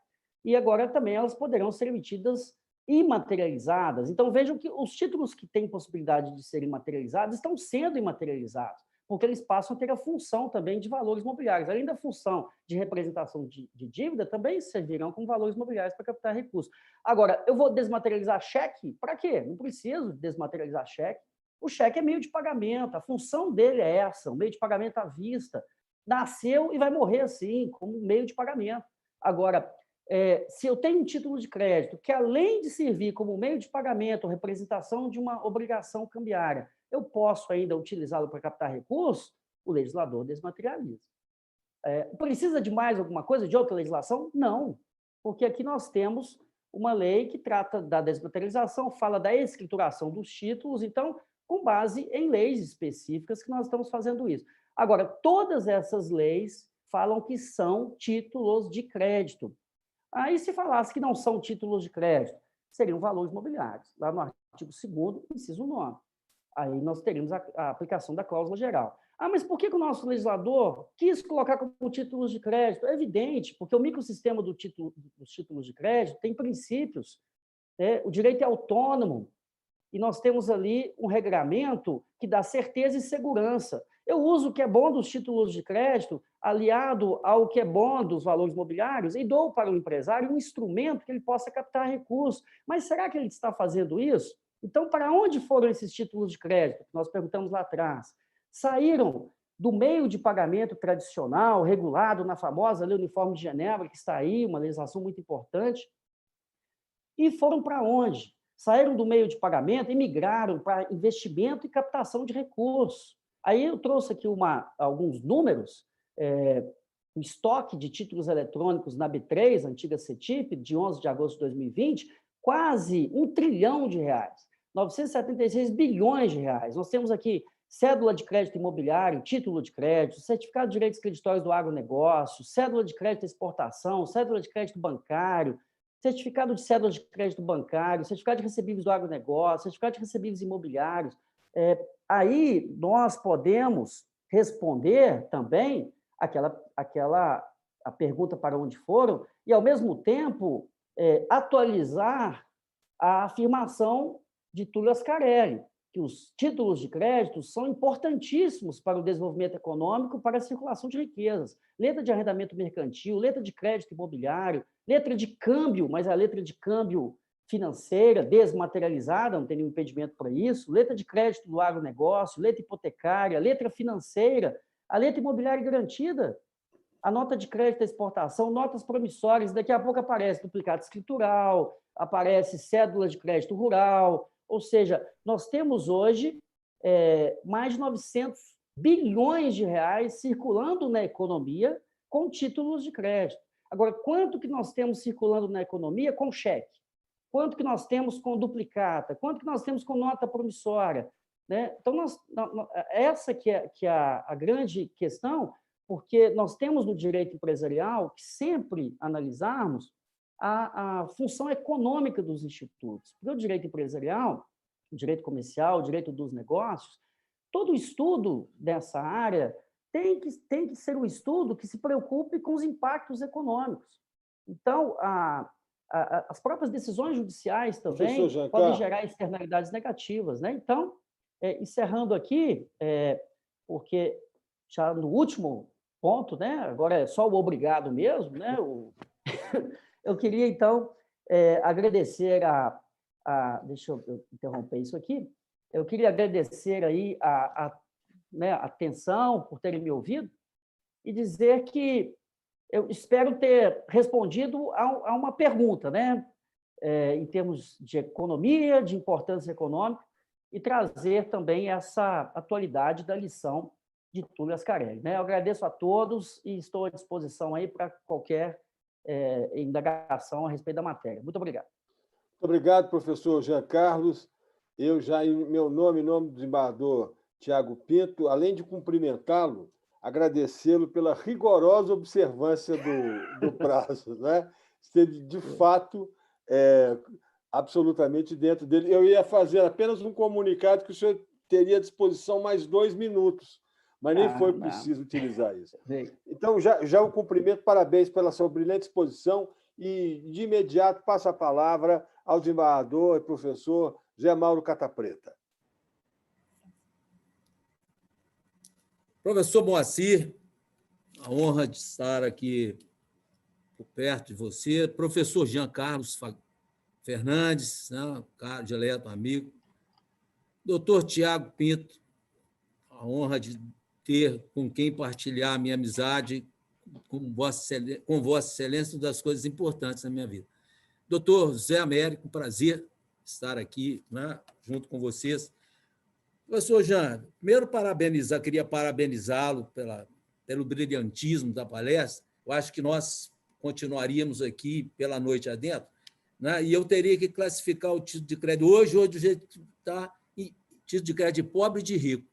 e agora também elas poderão ser emitidas imaterializadas. Então, vejam que os títulos que têm possibilidade de serem imaterializados estão sendo imaterializados, porque eles passam a ter a função também de valores mobiliários. Além da função de representação de dívida, também servirão como valores mobiliários para captar recursos. Agora, eu vou desmaterializar cheque? Para quê? Não preciso desmaterializar cheque. O cheque é meio de pagamento, a função dele é essa, o meio de pagamento à vista. Nasceu e vai morrer assim, como meio de pagamento. Agora, se eu tenho um título de crédito que, além de servir como meio de pagamento ou representação de uma obrigação cambiária, eu posso ainda utilizá-lo para captar recursos, o legislador desmaterializa. Precisa de mais alguma coisa, de outra legislação? Não, porque aqui nós temos uma lei que trata da desmaterialização, fala da escrituração dos títulos, então, com base em leis específicas que nós estamos fazendo isso. Agora, todas essas leis falam que são títulos de crédito. Aí, se falasse que não são títulos de crédito, seriam valores mobiliários, lá no artigo 2º, inciso 9. Aí nós teríamos a aplicação da cláusula geral. Mas por que o nosso legislador quis colocar como títulos de crédito? É evidente, porque o microsistema dos títulos de crédito tem princípios, o direito é autônomo, e nós temos ali um regramento que dá certeza e segurança. Eu uso o que é bom dos títulos de crédito, aliado ao que é bom dos valores mobiliários, e dou para o empresário um instrumento que ele possa captar recursos. Mas será que ele está fazendo isso? Então, para onde foram esses títulos de crédito? Nós perguntamos lá atrás. Saíram do meio de pagamento tradicional, regulado na famosa Lei Uniforme de Genebra, que está aí, uma legislação muito importante, e foram para onde? Saíram do meio de pagamento e migraram para investimento e captação de recursos. Aí eu trouxe aqui alguns números, o estoque de títulos eletrônicos na B3, antiga CETIP, de 11 de agosto de 2020, quase R$1 trilhão, 976 bilhões de reais. Nós temos aqui cédula de crédito imobiliário, título de crédito, certificado de direitos creditórios do agronegócio, cédula de crédito exportação, cédula de crédito bancário, certificado de cédula de crédito bancário, certificado de recebíveis do agronegócio, certificado de recebíveis imobiliários. Aí nós podemos responder também a pergunta para onde foram e, ao mesmo tempo, atualizar a afirmação de Túlio Ascarelli, que os títulos de crédito são importantíssimos para o desenvolvimento econômico, para a circulação de riquezas. Letra de arrendamento mercantil, letra de crédito imobiliário, letra de câmbio, mas a letra de câmbio financeira, desmaterializada, não tem nenhum impedimento para isso, letra de crédito do agronegócio, letra hipotecária, letra financeira, a letra imobiliária garantida, a nota de crédito à exportação, notas promissórias, daqui a pouco aparece duplicado escritural, aparece cédula de crédito rural, ou seja, nós temos hoje mais de 900 bilhões de reais circulando na economia com títulos de crédito. Agora, quanto que nós temos circulando na economia com cheque? Quanto que nós temos com duplicata? Quanto que nós temos com nota promissória? Né? Então, essa que é a grande questão, porque nós temos no direito empresarial que sempre analisarmos a função econômica dos institutos. Porque o direito empresarial, o direito comercial, o direito dos negócios, todo estudo dessa área tem que ser um estudo que se preocupe com os impactos econômicos. Então, as próprias decisões judiciais também podem gerar externalidades negativas. Né? Então, encerrando aqui, porque já no último ponto, né? Agora é só o obrigado mesmo, né? Eu queria, então, agradecer deixa eu interromper isso aqui. Eu queria agradecer aí a atenção por terem me ouvido e dizer que eu espero ter respondido a uma pergunta, né? Em termos de economia, de importância econômica, e trazer também essa atualidade da lição de Túlio Ascarelli. Né? Eu agradeço a todos e estou à disposição aí para qualquer indagação a respeito da matéria. Muito obrigado. Muito obrigado, professor Jean Carlos. Eu já, em meu nome, em nome do desembargador Tiago Pinto, além de cumprimentá-lo, agradecê-lo pela rigorosa observância do prazo. Né? Esteve, de fato, absolutamente dentro dele. Eu ia fazer apenas um comunicado que o senhor teria à disposição mais 2 minutos, mas nem foi não. preciso utilizar isso. Sim. Então, já o cumprimento, parabéns pela sua brilhante exposição e, de imediato, passo a palavra ao desembargador e professor Zé Mauro Catapreta. Professor Moacir, a honra de estar aqui por perto de você. Professor Jean Carlos Fernandes, né, caro, dileto, amigo. Doutor Tiago Pinto, a honra de ter com quem partilhar a minha amizade com Vossa Excelência, uma das coisas importantes na minha vida. Doutor Zé Américo, um prazer estar aqui, né, junto com vocês. Professor Jean, primeiro queria parabenizá-lo pelo brilhantismo da palestra. Eu acho que nós continuaríamos aqui pela noite adentro, né? E eu teria que classificar o título de crédito hoje do jeito que está, título de crédito de pobre e de rico.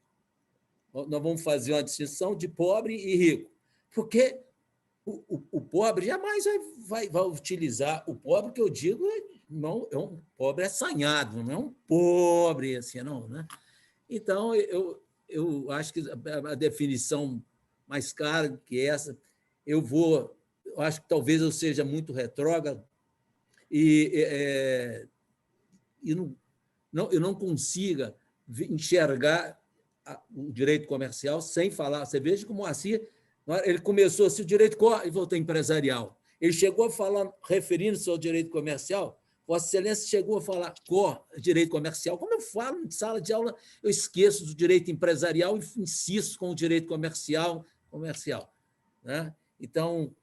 Nós vamos fazer uma distinção de pobre e rico, porque o pobre jamais vai utilizar o pobre, que eu digo, não é um pobre assanhado, não é um pobre assim, não, né? Então, eu acho que a definição mais clara que essa, eu acho que talvez eu seja muito retrógrado e eu não consiga enxergar o direito comercial sem falar. Você veja como assim, ele começou assim, o direito e voltou empresarial. Ele chegou a falar, referindo-se ao direito comercial, Vossa Excelência chegou a falar direito comercial. Como eu falo em sala de aula, eu esqueço do direito empresarial e insisto com o direito comercial, né? Então,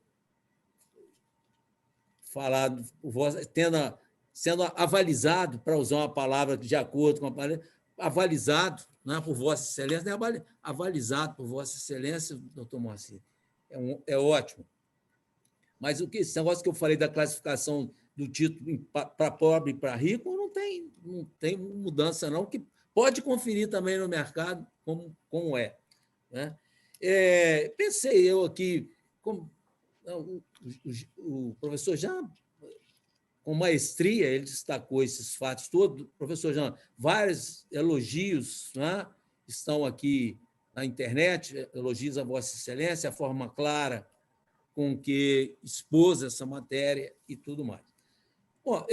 sendo avalizado, para usar uma palavra de acordo com a palavra, avalizado, né, por Vossa Excelência, né, avalizado por Vossa Excelência, doutor Moacir, é ótimo. Mas esse negócio que eu falei da classificação do título para pobre e para rico, não tem mudança, não, que pode conferir também no mercado como é, né? Pensei eu aqui, o professor Jean, com maestria, ele destacou esses fatos todos. Professor Jean, vários elogios, né, estão aqui na internet, elogios a Vossa Excelência, a forma clara com que expôs essa matéria e tudo mais. Bom,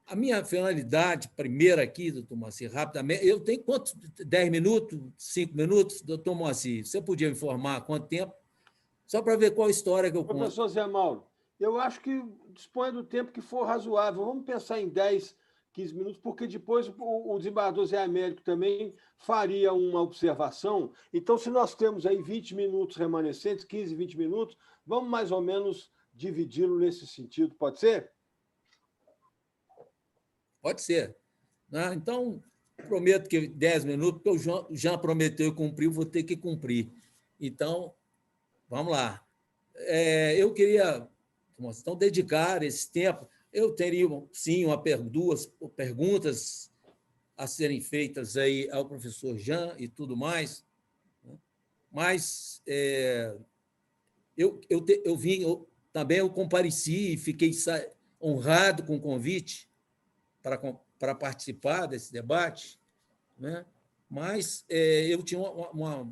a minha finalidade primeira aqui, doutor Moacir, rapidamente, eu tenho quantos? 10 minutos, 5 minutos? Doutor Moacir, você podia informar quanto tempo? Só para ver qual história que eu conto. Professor Zé Mauro, eu acho que dispõe do tempo que for razoável. Vamos pensar em 10, 15 minutos, porque depois o desembargador Zé Américo também faria uma observação. Então, se nós temos aí 20 minutos remanescentes, 15, 20 minutos, vamos mais ou menos dividi-lo nesse sentido, pode ser? Pode ser. Né? Então, prometo que 10 minutos, porque o Jean prometeu e cumpriu, vou ter que cumprir. Então, vamos lá. Eu queria, então, dedicar esse tempo. Eu teria, sim, duas perguntas a serem feitas aí ao professor Jean e tudo mais, né? Mas eu compareci e fiquei honrado com o convite para participar desse debate, né? Mas eu tinha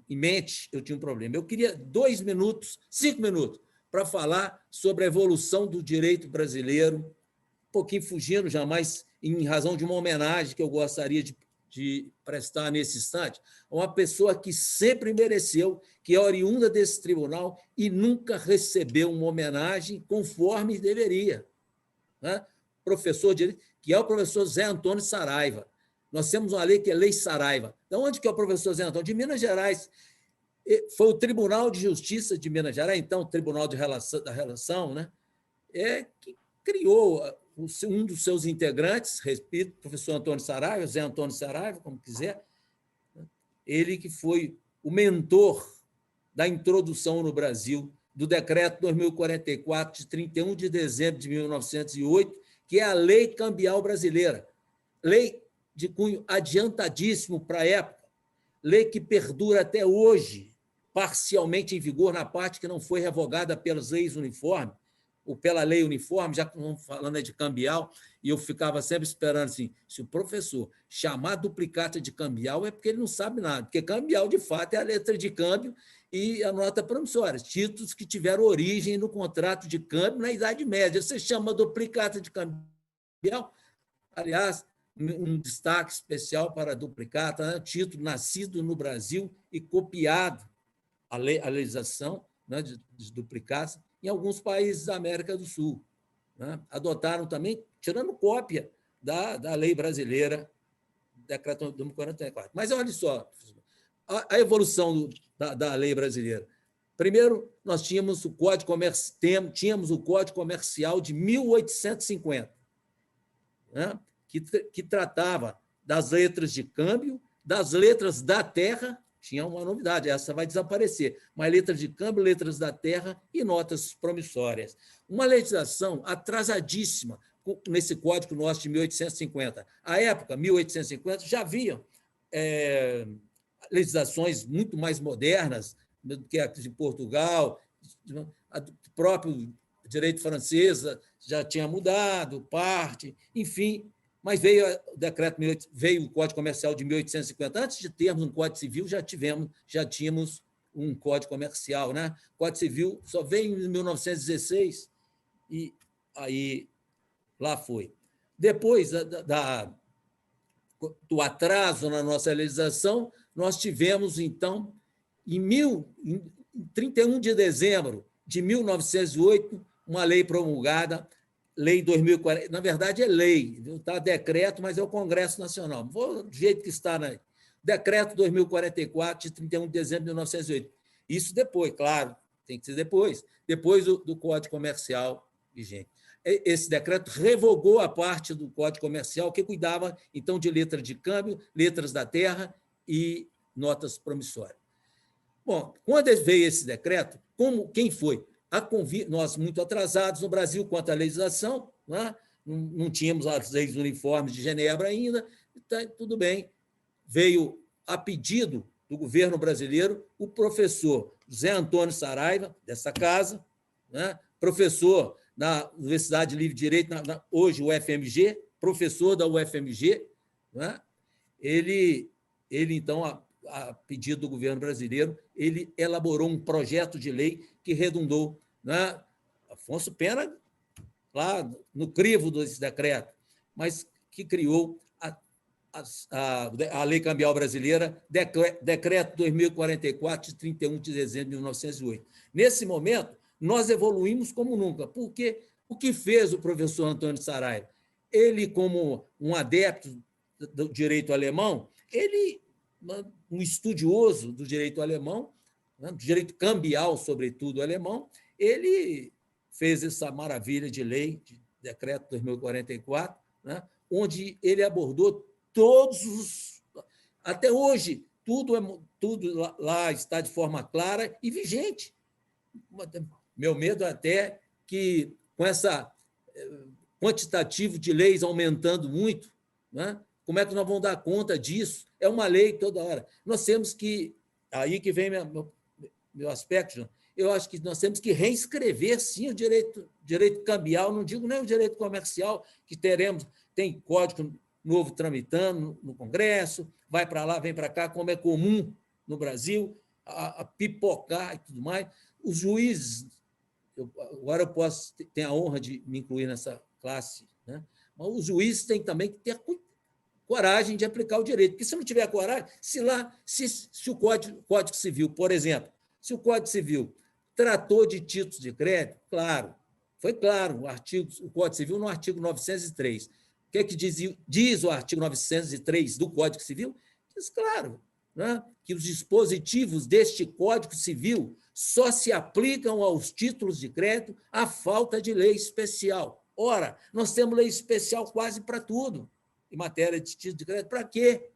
em mente, eu tinha um problema. Eu queria 2 minutos, 5 minutos, para falar sobre a evolução do direito brasileiro, um pouquinho fugindo jamais, em razão de uma homenagem que eu gostaria de prestar nesse instante, a uma pessoa que sempre mereceu, que é oriunda desse tribunal e nunca recebeu uma homenagem conforme deveria, né? Professor de direito, que é o professor Zé Antônio Saraiva. Nós temos uma lei que é Lei Saraiva. De onde que é o professor Zé Antônio? De Minas Gerais. Foi o Tribunal de Justiça de Minas Gerais, então, o Tribunal da Relação, né, que criou um dos seus integrantes, repito, professor Antônio Saraiva, Zé Antônio Saraiva, como quiser, ele que foi o mentor da introdução no Brasil do Decreto 2044, de 31 de dezembro de 1908, que é a Lei Cambial Brasileira. Lei de cunho adiantadíssimo para a época, lei que perdura até hoje, parcialmente em vigor na parte que não foi revogada pelas leis uniformes, ou pela lei uniforme, já que estamos falando de cambial, e eu ficava sempre esperando assim, se o professor chamar duplicata de cambial é porque ele não sabe nada, porque cambial, de fato, é a letra de câmbio e a nota promissória, títulos que tiveram origem no contrato de câmbio na Idade Média. Você chama duplicata de cambial? Aliás, um destaque especial para a duplicata, né? Título nascido no Brasil e copiado, a legislação, né, de duplicatas, em alguns países da América do Sul. Né? Adotaram também, tirando cópia da lei brasileira, decreto número 44. Mas olha só, a evolução da lei brasileira. Primeiro, nós tínhamos o Código Comercial de 1850, né? que tratava das letras de câmbio, das letras da terra. Tinha uma novidade, essa vai desaparecer, mas letras de câmbio, letras da terra e notas promissórias. Uma legislação atrasadíssima nesse Código nosso de 1850. À época, 1850, já havia legislações muito mais modernas do que a de Portugal, o próprio direito francês já tinha mudado, parte, enfim. Mas veio o decreto, veio o Código Comercial de 1850. Antes de termos um Código Civil, já tínhamos um Código Comercial, né? O Código Civil só veio em 1916 e aí lá foi. Depois do atraso na nossa legislação, nós tivemos, então, em 31 de dezembro de 1908, uma lei promulgada, Lei 2040, na verdade é lei, está decreto, mas é o Congresso Nacional. Do jeito que está, né? Decreto 2044, de 31 de dezembro de 1908. Isso depois, claro, tem que ser depois do Código Comercial vigente. Esse decreto revogou a parte do Código Comercial que cuidava, então, de letra de câmbio, letras da terra e notas promissórias. Bom, quando veio esse decreto, quem foi? Nós muito atrasados no Brasil quanto à legislação, né? Não tínhamos as leis uniformes de Genebra ainda, então, tudo bem. Veio a pedido do governo brasileiro o professor José Antônio Saraiva, dessa casa, né? Professor na Universidade Livre de Direito, hoje UFMG, professor da UFMG, né? Ele então, a pedido do governo brasileiro, ele elaborou um projeto de lei que redundou, né? Afonso Pena, lá no crivo desse decreto, mas que criou a Lei Cambial Brasileira, Decreto 2044, de 31 de dezembro de 1908. Nesse momento, nós evoluímos como nunca, porque o que fez o professor Antônio Saraiva? Ele, como um adepto do direito alemão, ele, um estudioso do direito alemão, do direito cambial, sobretudo alemão, ele fez essa maravilha de lei, de decreto 2044, né, onde ele abordou todos os... Até hoje, tudo lá está de forma clara e vigente. Meu medo até que, com essa quantitativo de leis aumentando muito, né, como é que nós vamos dar conta disso? É uma lei toda hora. Nós temos que... Aí que vem meu aspecto, João. Eu acho que nós temos que reescrever, sim, o direito cambial, não digo nem o direito comercial, que tem código novo tramitando no Congresso, vai para lá, vem para cá, como é comum no Brasil, a pipocar e tudo mais. Os juízes, agora eu tenho a honra de me incluir nessa classe, né? Mas os juízes têm também que ter coragem de aplicar o direito, porque se não tiver coragem, se o Código Civil, por exemplo, se o Código Civil tratou de títulos de crédito, claro, foi claro, o Código Civil no artigo 903. O que é que diz o artigo 903 do Código Civil? Diz, claro, né, que os dispositivos deste Código Civil só se aplicam aos títulos de crédito à falta de lei especial. Ora, nós temos lei especial quase para tudo em matéria de título de crédito. Para quê?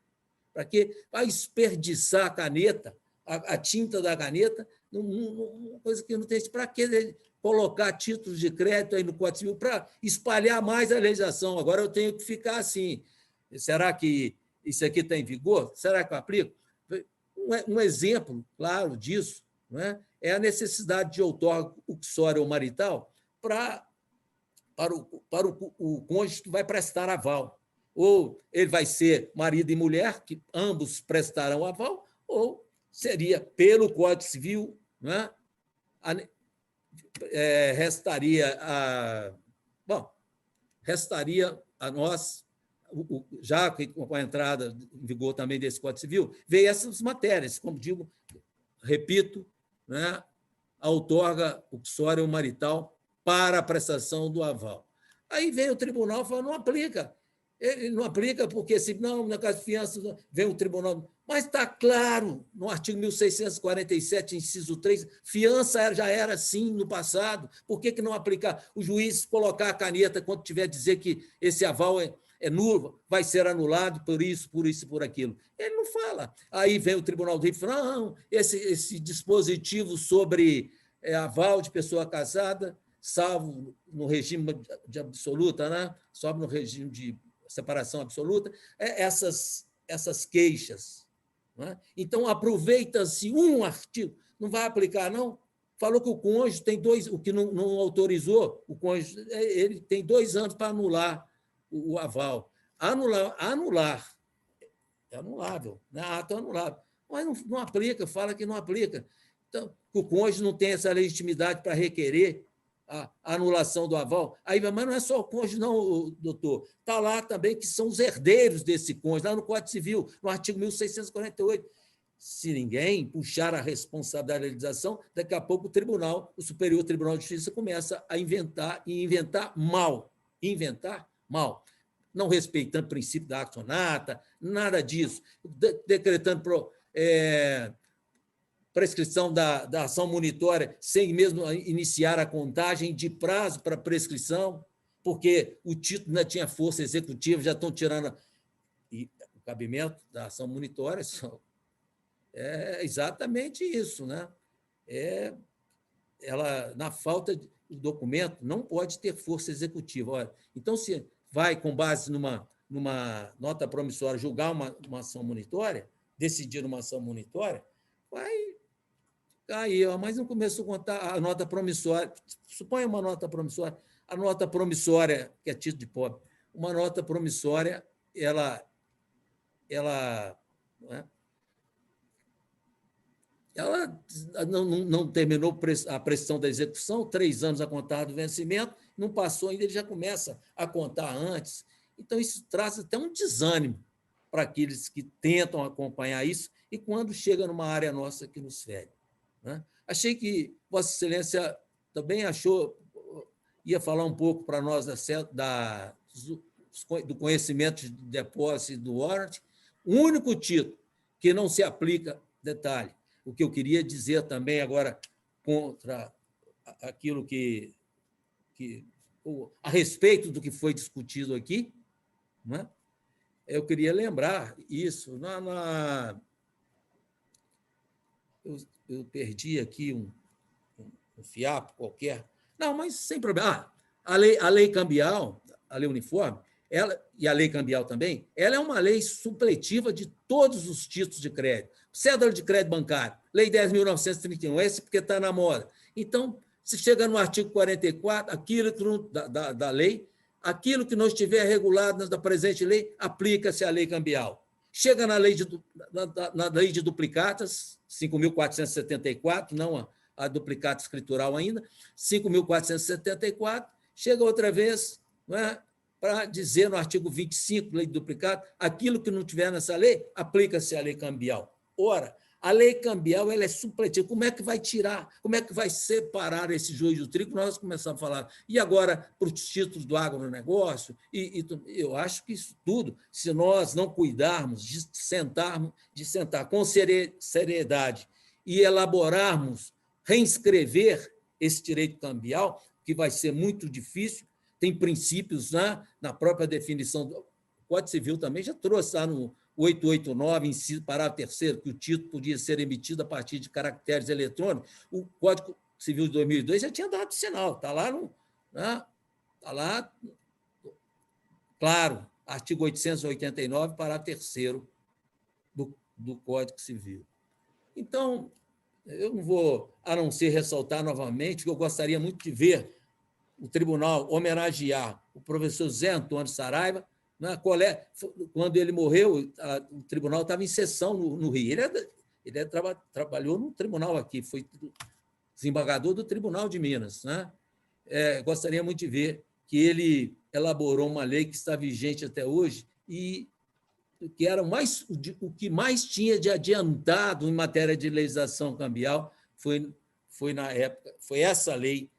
Para quê? Para desperdiçar a caneta, a tinta da caneta, uma coisa que não tem... Para que colocar títulos de crédito aí no Código Civil? Para espalhar mais a legislação. Agora eu tenho que ficar assim. Será que isso aqui está em vigor? Será que eu aplico? Um exemplo, claro, disso, não é a necessidade de outorga uxória ou marital, para o cônjuge que vai prestar aval. Ou ele vai ser marido e mulher, que ambos prestarão aval, ou seria, pelo Código Civil, né, restaria a nós, já com a entrada em vigor também desse Código Civil, veio essas matérias, como digo, repito, né, a outorga uxória marital para a prestação do aval. Aí vem o tribunal e fala, não aplica. Ele não aplica porque, se não, na casa de fiança, vem o tribunal. Mas está claro, no artigo 1647, inciso 3, fiança já era assim no passado. Por que não aplicar? O juiz colocar a caneta quando tiver dizer que esse aval é nulo, vai ser anulado por isso, e por aquilo. Ele não fala. Aí vem o Tribunal do Rio e fala, não, esse dispositivo sobre aval de pessoa casada, salvo no regime de absoluta, né? Só no regime de separação absoluta, essas queixas. Né? Então, aproveita-se um artigo, não vai aplicar, não? Falou que o cônjuge tem o que não autorizou, o cônjuge ele tem 2 anos para anular o aval. Anular é anulável, né? Ato anulável. Mas não aplica, fala que não aplica. Então, o cônjuge não tem essa legitimidade para requerer a anulação do aval. Aí, mas não é só o cônjuge, não, doutor. Está lá também que são os herdeiros desse cônjuge, lá no Código Civil, no artigo 1648. Se ninguém puxar a responsabilidade da legislação, daqui a pouco o Superior Tribunal de Justiça começa a inventar mal. Inventar mal. Não respeitando o princípio da accionata, nada disso. Decretando prescrição da ação monitória sem mesmo iniciar a contagem de prazo para prescrição, porque o título ainda tinha força executiva, já estão tirando o cabimento da ação monitória. É exatamente isso, né? Ela, na falta de documento, não pode ter força executiva. Olha, então, se vai, com base numa nota promissória, julgar uma ação monitória, decidir uma ação monitória, vai aí, mas não começou a contar a nota promissória. Suponha uma nota promissória. A nota promissória, que é título de pobre, uma nota promissória, ela não terminou a prescrição da execução, 3 anos a contar do vencimento, não passou ainda, ele já começa a contar antes. Então, isso traz até um desânimo para aqueles que tentam acompanhar isso e quando chega numa área nossa que nos fere. Né? Achei que Vossa Excelência também ia falar um pouco para nós do conhecimento de depósito do warrant. O único título que não se aplica, detalhe, o que eu queria dizer também agora contra aquilo a respeito do que foi discutido aqui, né? Eu queria lembrar isso. Eu perdi aqui um fiapo qualquer. Não, mas sem problema. A lei cambial, a lei uniforme, e a lei cambial também, ela é uma lei supletiva de todos os títulos de crédito. Cédula de crédito bancário, Lei 10.931, esse porque está na moda. Então, se chega no artigo 44, da lei, aquilo que não estiver regulado na presente lei, aplica-se à lei cambial. Chega na lei de duplicatas, 5.474, não a duplicata escritural ainda, 5.474, chega outra vez, não é? Para dizer no artigo 25, lei de duplicata, aquilo que não tiver nessa lei, aplica-se à lei cambial. Ora, a lei cambial ela é supletiva. Como é que vai tirar, como é que vai separar esse joio do trigo? Nós começamos a falar. E agora, para os títulos do agronegócio, eu acho que isso tudo, se nós não cuidarmos de sentar com seriedade e elaborarmos, reinscrever esse direito cambial, que vai ser muito difícil, tem princípios na própria definição do Código Civil também, já trouxe lá no 889, inciso parágrafo 3º, que o título podia ser emitido a partir de caracteres eletrônicos. O Código Civil de 2002 já tinha dado sinal, está lá, está lá, claro, artigo 889, parágrafo 3º do Código Civil. Então, eu não vou, a não ser ressaltar novamente, que eu gostaria muito de ver o tribunal homenagear o professor Zé Antônio Saraiva, né, quando ele morreu, o tribunal estava em sessão no Rio. Ele trabalhou no tribunal aqui, foi desembargador do Tribunal de Minas, né? Gostaria muito de ver que ele elaborou uma lei que está vigente até hoje e que era o que mais tinha de adiantado em matéria de legislação cambial foi na época, foi essa lei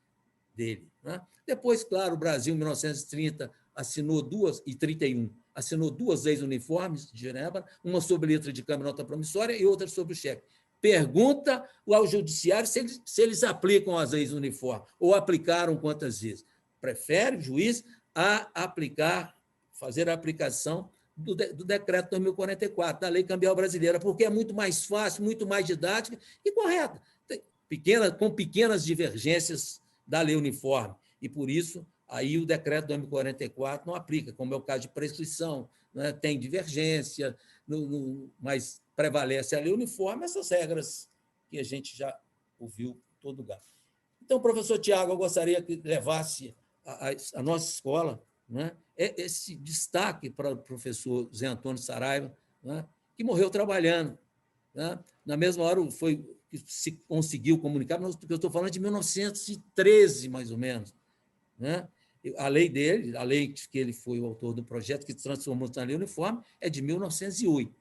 dele, né? Depois, claro, o Brasil, em 1930, assinou e 31, assinou 2 leis uniformes de Genebra, uma sobre letra de câmbio e nota promissória e outra sobre o cheque. Pergunta ao judiciário se eles aplicam as leis uniformes ou aplicaram quantas vezes. Prefere o juiz fazer a aplicação do decreto 2044, da lei cambial brasileira, porque é muito mais fácil, muito mais didática e correta, com pequenas divergências da lei uniforme. E, por isso, aí o decreto 2044 não aplica, como é o caso de prescrição, né? Tem divergência, mas prevalece a lei uniforme, essas regras que a gente já ouviu em todo lugar. Então, professor Tiago, eu gostaria que levasse a nossa escola, né, esse destaque para o professor Zé Antônio Saraiva, né, que morreu trabalhando, né? Na mesma hora foi que se conseguiu comunicar, porque eu estou falando de 1913, mais ou menos, né? A lei dele, a lei que ele foi o autor do projeto, que transformou na lei uniforme, é de 1908.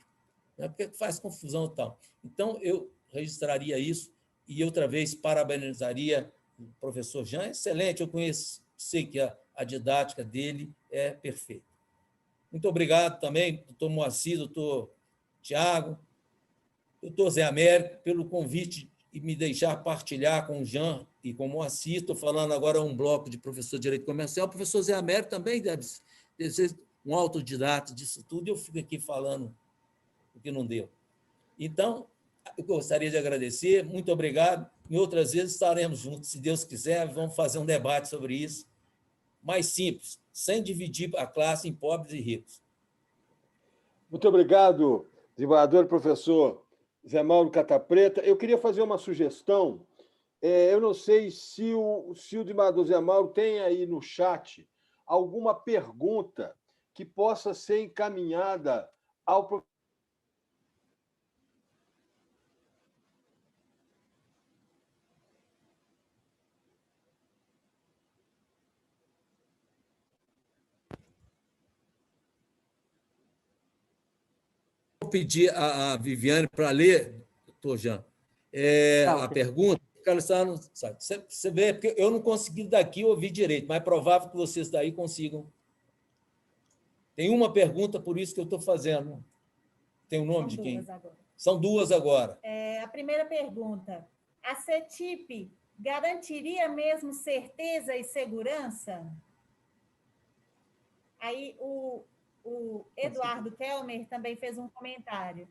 Né? Porque faz confusão e tal. Então, eu registraria isso e, outra vez, parabenizaria o professor Jean. Excelente, eu sei que a didática dele é perfeita. Muito obrigado também, doutor Moacir, doutor Tiago, doutor Zé Américo, pelo convite e me deixar partilhar com o Jean e com o Moacir. Estou falando agora um bloco de professor de Direito Comercial. O professor Zé Américo também deve ser um autodidata disso tudo, e eu fico aqui falando o que não deu. Então, eu gostaria de agradecer, muito obrigado. Em outras vezes estaremos juntos, se Deus quiser, vamos fazer um debate sobre isso, mais simples, sem dividir a classe em pobres e ricos. Muito obrigado, desembargador professor Zé Mauro Catapreta. Eu queria fazer uma sugestão. Eu não sei se o desembargador Zé Mauro tem aí no chat alguma pergunta que possa ser encaminhada ao professor. Vou pedir a Viviane para ler, doutor Jean, a pergunta. Você vê, porque eu não consegui daqui ouvir direito, mas é provável que vocês daí consigam. Tem uma pergunta, por isso que eu estou fazendo. Tem o nome de quem? São 2 agora. A primeira pergunta. A CETIP garantiria mesmo certeza e segurança? Aí o Eduardo Kelmer também fez um comentário.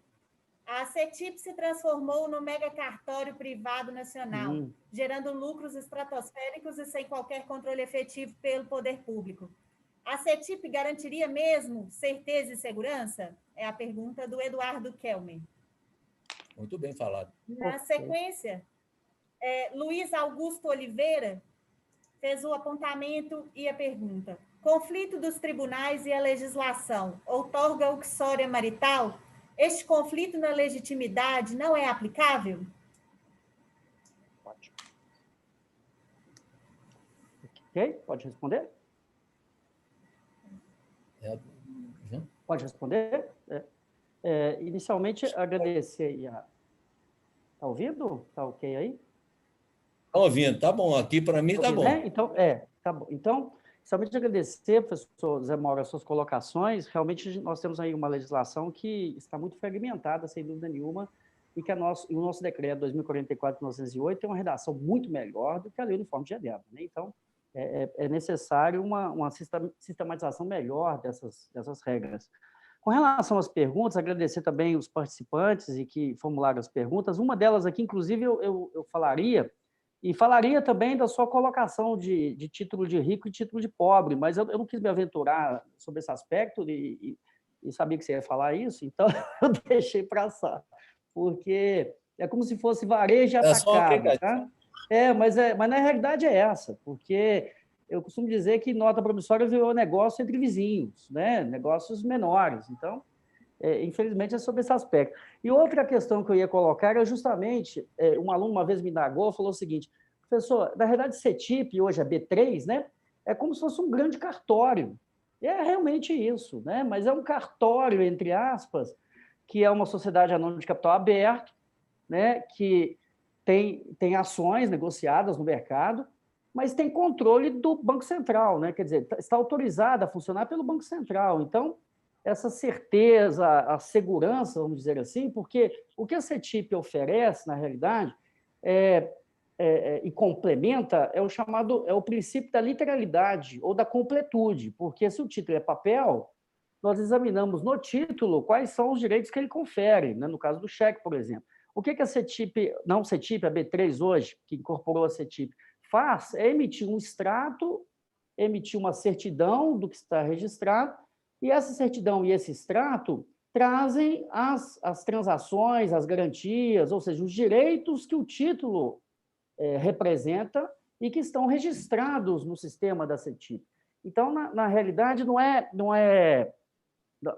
A CETIP se transformou no megacartório privado nacional, gerando lucros estratosféricos e sem qualquer controle efetivo pelo poder público. A CETIP garantiria mesmo certeza e segurança? É a pergunta do Eduardo Kelmer. Muito bem falado. Na sequência, Luiz Augusto Oliveira fez o apontamento e a pergunta. Conflito dos tribunais e a legislação outorga uxória marital? Este conflito na legitimidade não é aplicável? Pode. Ok, pode responder? Pode responder? Inicialmente, agradecer aí a... Está ouvindo? Está ok aí? Está ouvindo, tá bom. Aqui, para mim, está bom. Né? Então, tá bom. Então, inicialmente, agradecer, professor Zé Mauro, as suas colocações. Realmente, nós temos aí uma legislação que está muito fragmentada, sem dúvida nenhuma, e que o nosso decreto 2044-1908 tem uma redação muito melhor do que a lei uniforme de Genebra, né? Então, é necessário uma sistematização melhor dessas regras. Com relação às perguntas, agradecer também os participantes e que formularam as perguntas. Uma delas aqui, inclusive, eu falaria, e falaria também da sua colocação de título de rico e título de pobre, mas eu não quis me aventurar sobre esse aspecto e sabia que você ia falar isso, então eu deixei passar, porque é como se fosse varejo e atacado, tá? Mas na realidade é essa, porque eu costumo dizer que nota promissória virou negócio entre vizinhos, né? Negócios menores. Então, infelizmente, é sobre esse aspecto. E outra questão que eu ia colocar é justamente, um aluno uma vez me indagou, falou o seguinte: professor, na verdade, CETIP, hoje é B3, né? É como se fosse um grande cartório. E é realmente isso, né? Mas é um cartório, entre aspas, que é uma sociedade anônima de capital aberto, né? Que tem ações negociadas no mercado, mas tem controle do Banco Central, né? Quer dizer, está autorizada a funcionar pelo Banco Central. Então, essa certeza, a segurança, vamos dizer assim, porque o que a CETIP oferece, na realidade, e complementa, é o princípio da literalidade ou da completude, porque se o título é papel, nós examinamos no título quais são os direitos que ele confere, né? No caso do cheque, por exemplo. O que a CETIP, não CETIP, a B3 hoje, que incorporou a CETIP, faz é emitir um extrato, emitir uma certidão do que está registrado, e essa certidão e esse extrato trazem as transações, as garantias, ou seja, os direitos que o título representa e que estão registrados no sistema da CETIP. Então, na realidade, não é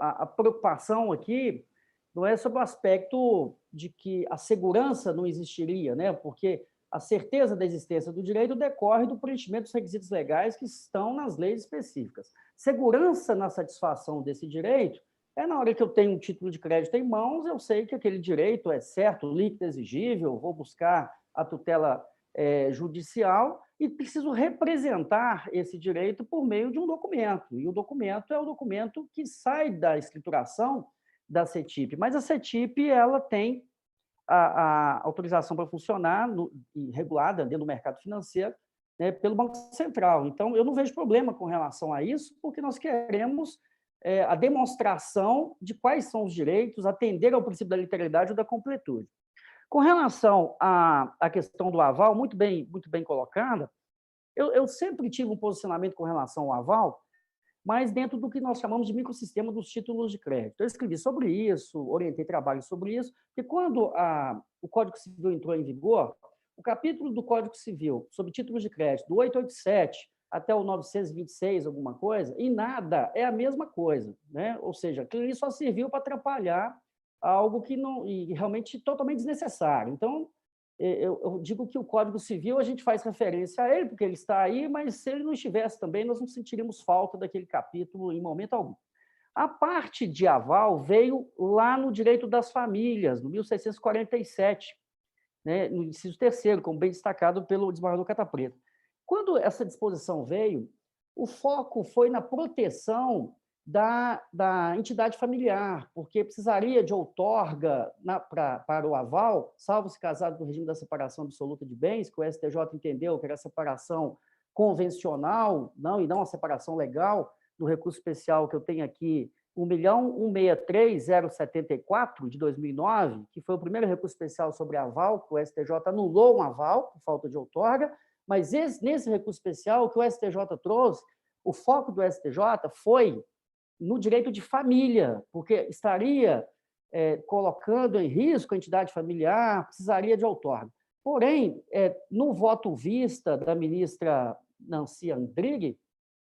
a preocupação aqui não é sobre o aspecto de que a segurança não existiria, né? Porque a certeza da existência do direito decorre do preenchimento dos requisitos legais que estão nas leis específicas. Segurança na satisfação desse direito é na hora que eu tenho um título de crédito em mãos, eu sei que aquele direito é certo, líquido, exigível, vou buscar a tutela judicial e preciso representar esse direito por meio de um documento. E o documento é o documento que sai da escrituração da CETIP. Mas a CETIP ela tem a autorização para funcionar regulada dentro do mercado financeiro, né, pelo Banco Central. Então, eu não vejo problema com relação a isso, porque nós queremos a demonstração de quais são os direitos, atender ao princípio da literalidade ou da completude. Com relação à questão do aval, muito bem colocada, eu sempre tive um posicionamento com relação ao aval, mas dentro do que nós chamamos de microsistema dos títulos de crédito. Eu escrevi sobre isso, orientei trabalho sobre isso, porque quando o Código Civil entrou em vigor, o capítulo do Código Civil sobre títulos de crédito, do 887 até o 926, alguma coisa, e nada é a mesma coisa, né? Ou seja, aquilo ali só serviu para atrapalhar algo que não, e realmente totalmente desnecessário. Então, eu digo que o Código Civil, a gente faz referência a ele, porque ele está aí, mas se ele não estivesse também, nós não sentiríamos falta daquele capítulo em momento algum. A parte de aval veio lá no Direito das Famílias, no 1647, né, no inciso 3º, como bem destacado pelo desembargador Cata Preta. Quando essa disposição veio, o foco foi na proteção da entidade familiar, porque precisaria de outorga para o aval, salvo se casado no regime da separação absoluta de bens, que o STJ entendeu que era a separação convencional, e não a separação legal, do recurso especial que eu tenho aqui, 1.163.074, de 2009, que foi o primeiro recurso especial sobre aval, que o STJ anulou um aval por falta de outorga, mas nesse recurso especial, o que o STJ trouxe, o foco do STJ foi no direito de família, porque estaria colocando em risco a entidade familiar, precisaria de outorga. Porém, no voto vista da ministra Nancy Andrighi,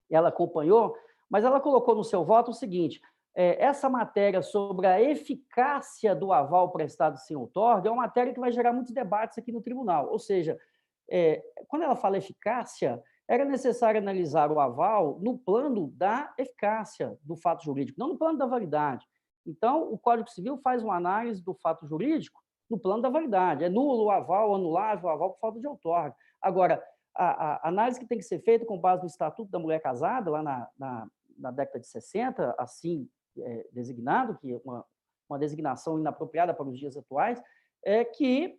ela acompanhou, mas ela colocou no seu voto o seguinte: essa matéria sobre a eficácia do aval prestado sem outorga é uma matéria que vai gerar muitos debates aqui no tribunal. Ou seja, quando ela fala eficácia, era necessário analisar o aval no plano da eficácia do fato jurídico, não no plano da validade. Então, o Código Civil faz uma análise do fato jurídico no plano da validade. É nulo o aval, anulável o aval por falta de outorga. Agora, a análise que tem que ser feita com base no Estatuto da Mulher Casada, lá na década de 60, assim designado, que é uma designação inapropriada para os dias atuais, é que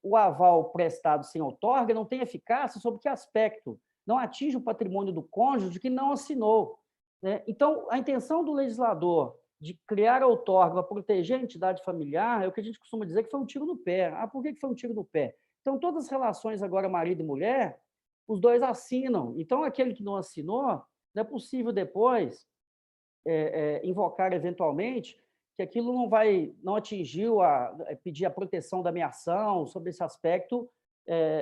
o aval prestado sem outorga não tem eficácia sobre que aspecto? Não atinge o patrimônio do cônjuge que não assinou. Né? Então, a intenção do legislador de criar a outorga para proteger a entidade familiar é o que a gente costuma dizer que foi um tiro no pé. Por que foi um tiro no pé? Então, todas as relações agora marido e mulher, os dois assinam. Então, aquele que não assinou, não é possível depois invocar eventualmente que aquilo não atingiu pedir a proteção da minha ação sobre esse aspecto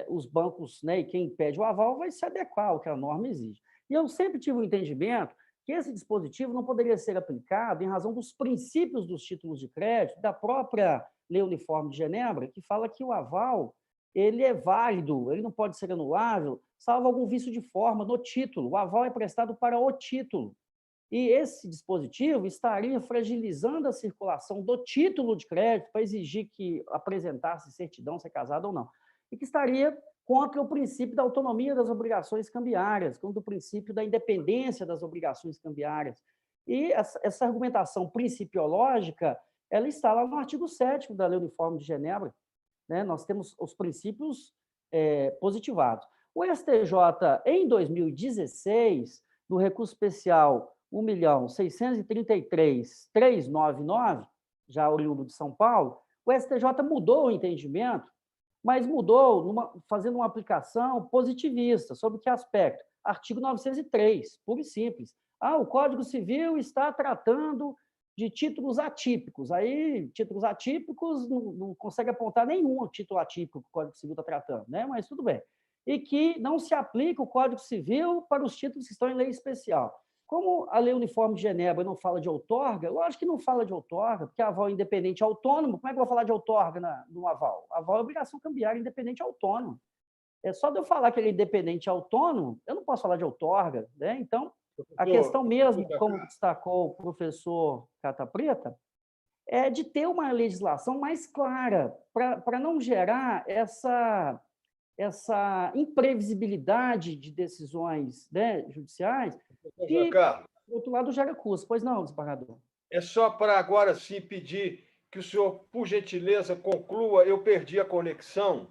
os bancos, né, e quem pede o aval vai se adequar ao que a norma exige. E eu sempre tive o entendimento que esse dispositivo não poderia ser aplicado em razão dos princípios dos títulos de crédito, da própria Lei Uniforme de Genebra, que fala que o aval ele é válido, ele não pode ser anulável, salvo algum vício de forma no título. O aval é prestado para o título. E esse dispositivo estaria fragilizando a circulação do título de crédito para exigir que apresentasse certidão se é casado ou não. E que estaria contra o princípio da autonomia das obrigações cambiárias, contra o princípio da independência das obrigações cambiárias. E essa argumentação principiológica, ela está lá no artigo 7º da Lei Uniforme de Genebra. Né? Nós temos os princípios positivados. O STJ, em 2016, no recurso especial 1.633.399, já oriundo de São Paulo, o STJ mudou o entendimento, mas mudou fazendo uma aplicação positivista. Sobre que aspecto? Artigo 903, puro e simples. O Código Civil está tratando de títulos atípicos. Aí, títulos atípicos, não consegue apontar nenhum título atípico que o Código Civil está tratando, né? Mas tudo bem. E que não se aplica o Código Civil para os títulos que estão em lei especial. Como a Lei Uniforme de Genebra não fala de outorga, lógico que não fala de outorga, porque aval é independente autônomo, como é que eu vou falar de outorga no aval? Aval é obrigação cambiária independente autônomo. É só de eu falar que ele é independente autônomo, eu não posso falar de outorga, né? Então, a questão mesmo, como destacou o professor Cata Preta, é de ter uma legislação mais clara, para não gerar essa imprevisibilidade de decisões, né, judiciais, que, do outro lado, gera custo. Pois não, desembargador? É só para agora sim pedir que o senhor, por gentileza, conclua. Eu perdi a conexão,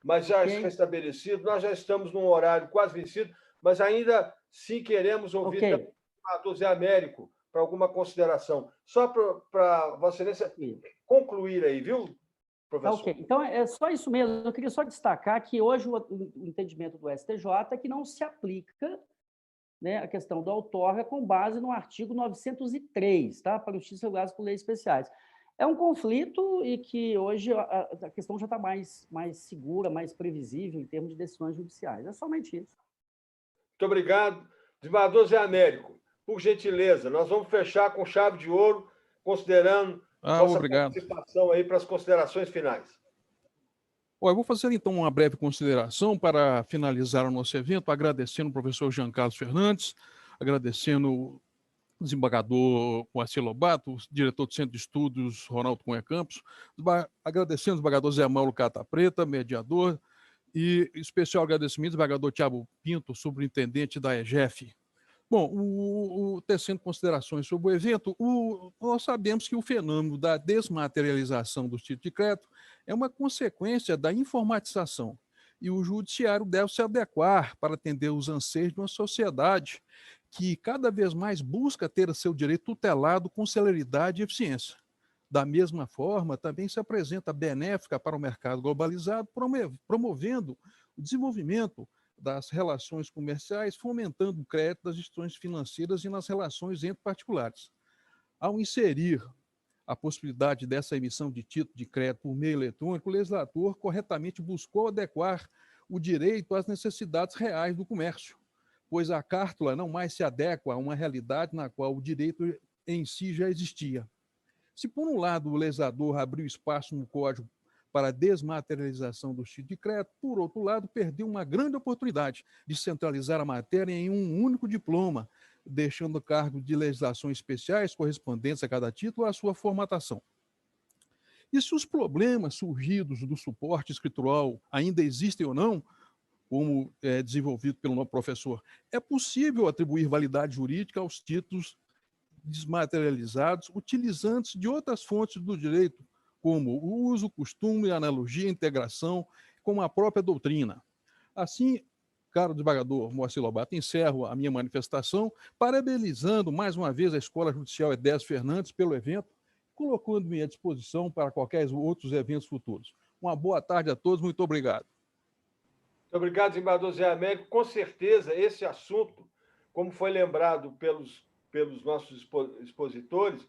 mas já está restabelecido. Nós já estamos num horário quase vencido, mas ainda sim queremos ouvir o desembargador Zé Américo para alguma consideração. Só para Vossa Excelência concluir aí, viu, professor? Ok, então é só isso mesmo. Eu queria só destacar que hoje o entendimento do STJ é que não se aplica, né, a questão da outorga com base no artigo 903, tá? Para os títulos regulados por leis especiais. É um conflito e que hoje a questão já está mais segura, mais previsível em termos de decisões judiciais. É somente isso. Muito obrigado. Desembargador Zé Américo, por gentileza, nós vamos fechar com chave de ouro, considerando nossa participação aí para as considerações finais. Eu vou fazer, então, uma breve consideração para finalizar o nosso evento, agradecendo o professor Jean Carlos Fernandes, agradecendo o desembargador Moacir Lobato, diretor do Centro de Estudos Ronaldo Cunha Campos, agradecendo o desembargador Zé Mauro Cata Preta, mediador, e especial agradecimento ao desembargador Tiago Pinto, superintendente da EGEF. Bom, tecendo considerações sobre o evento, nós sabemos que o fenômeno da desmaterialização dos títulos de crédito é uma consequência da informatização, e o judiciário deve se adequar para atender os anseios de uma sociedade que cada vez mais busca ter seu direito tutelado com celeridade e eficiência. Da mesma forma, também se apresenta benéfica para o mercado globalizado, promovendo o desenvolvimento das relações comerciais, fomentando o crédito das instituições financeiras e nas relações entre particulares. Ao inserir a possibilidade dessa emissão de título de crédito por meio eletrônico, o legislador corretamente buscou adequar o direito às necessidades reais do comércio, pois a cártula não mais se adequa a uma realidade na qual o direito em si já existia. Se, por um lado, o legislador abriu espaço no Código para a desmaterialização do título de crédito, por outro lado, perdeu uma grande oportunidade de centralizar a matéria em um único diploma, deixando o cargo de legislações especiais correspondentes a cada título à sua formatação. E se os problemas surgidos do suporte escritural ainda existem ou não, como é desenvolvido pelo nosso professor, é possível atribuir validade jurídica aos títulos desmaterializados, utilizando-se de outras fontes do direito, como o uso, costume, analogia, integração, como a própria doutrina. Assim, caro desembargador Moacir Lobato, encerro a minha manifestação, parabenizando mais uma vez a Escola Judicial Edésio Fernandes pelo evento, colocando-me à disposição para qualquer outros eventos futuros. Uma boa tarde a todos, muito obrigado. Muito obrigado, desembargador Zé Américo. Com certeza, esse assunto, como foi lembrado pelos nossos expositores,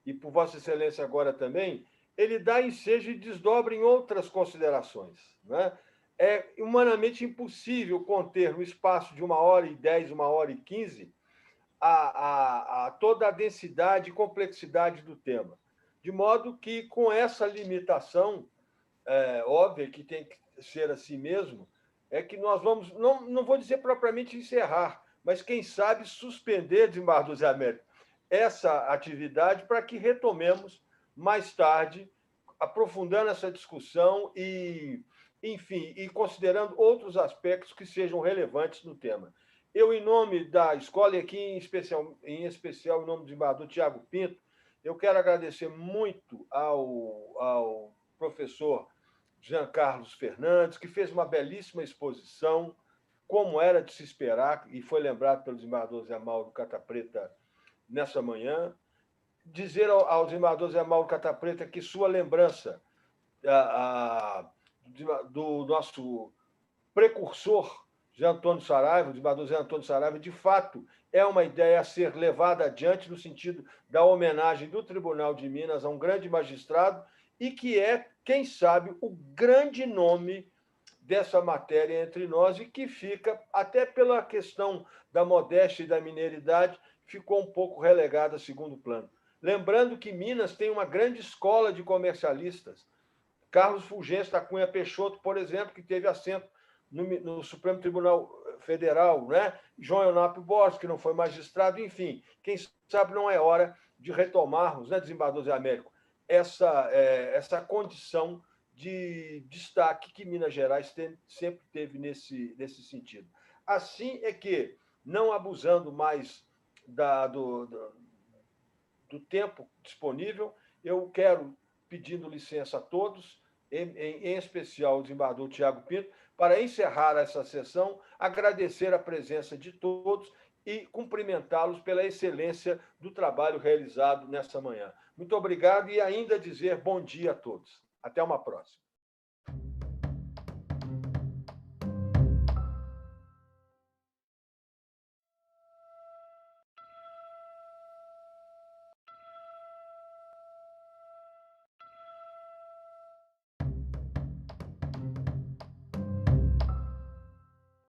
e por Vossa Excelência agora também, ele dá ensejo e desdobra em outras considerações, né? é humanamente impossível conter no espaço de 1h10, 1h15, toda a densidade e complexidade do tema. De modo que, com essa limitação, óbvia, que tem que ser assim mesmo, é que nós vamos, não vou dizer propriamente encerrar, mas, quem sabe, suspender, desembargador Zé Américo, essa atividade para que retomemos mais tarde, aprofundando essa discussão e, enfim, e considerando outros aspectos que sejam relevantes no tema. Eu, em nome da escola, e aqui em especial em nome do desembargador Tiago Pinto, eu quero agradecer muito ao professor Jean Carlos Fernandes, que fez uma belíssima exposição, como era de se esperar, e foi lembrado pelo desembargador Zé Mauro Cata Preta nessa manhã. Dizer ao desembargador Zé Mauro Cata Preta que sua lembrança do nosso precursor, Zé Antônio Saraiva, o desembargador Zé Antônio Saraiva, de fato, é uma ideia a ser levada adiante no sentido da homenagem do Tribunal de Minas a um grande magistrado e que é, quem sabe, o grande nome dessa matéria entre nós e que fica, até pela questão da modéstia e da mineiridade, ficou um pouco relegada a segundo plano. Lembrando que Minas tem uma grande escola de comercialistas. Carlos Fulgêncio da Cunha Peixoto, por exemplo, que teve assento no Supremo Tribunal Federal, né? João Eunápio Borges, que não foi magistrado, enfim, quem sabe não é hora de retomarmos, né, desembargador Zé Américo, essa condição de destaque que Minas Gerais sempre teve nesse sentido. Assim é que, não abusando mais do tempo disponível, eu quero, pedindo licença a todos, em especial ao desembargador Tiago Pinto, para encerrar essa sessão, agradecer a presença de todos e cumprimentá-los pela excelência do trabalho realizado nessa manhã. Muito obrigado e ainda dizer bom dia a todos. Até uma próxima.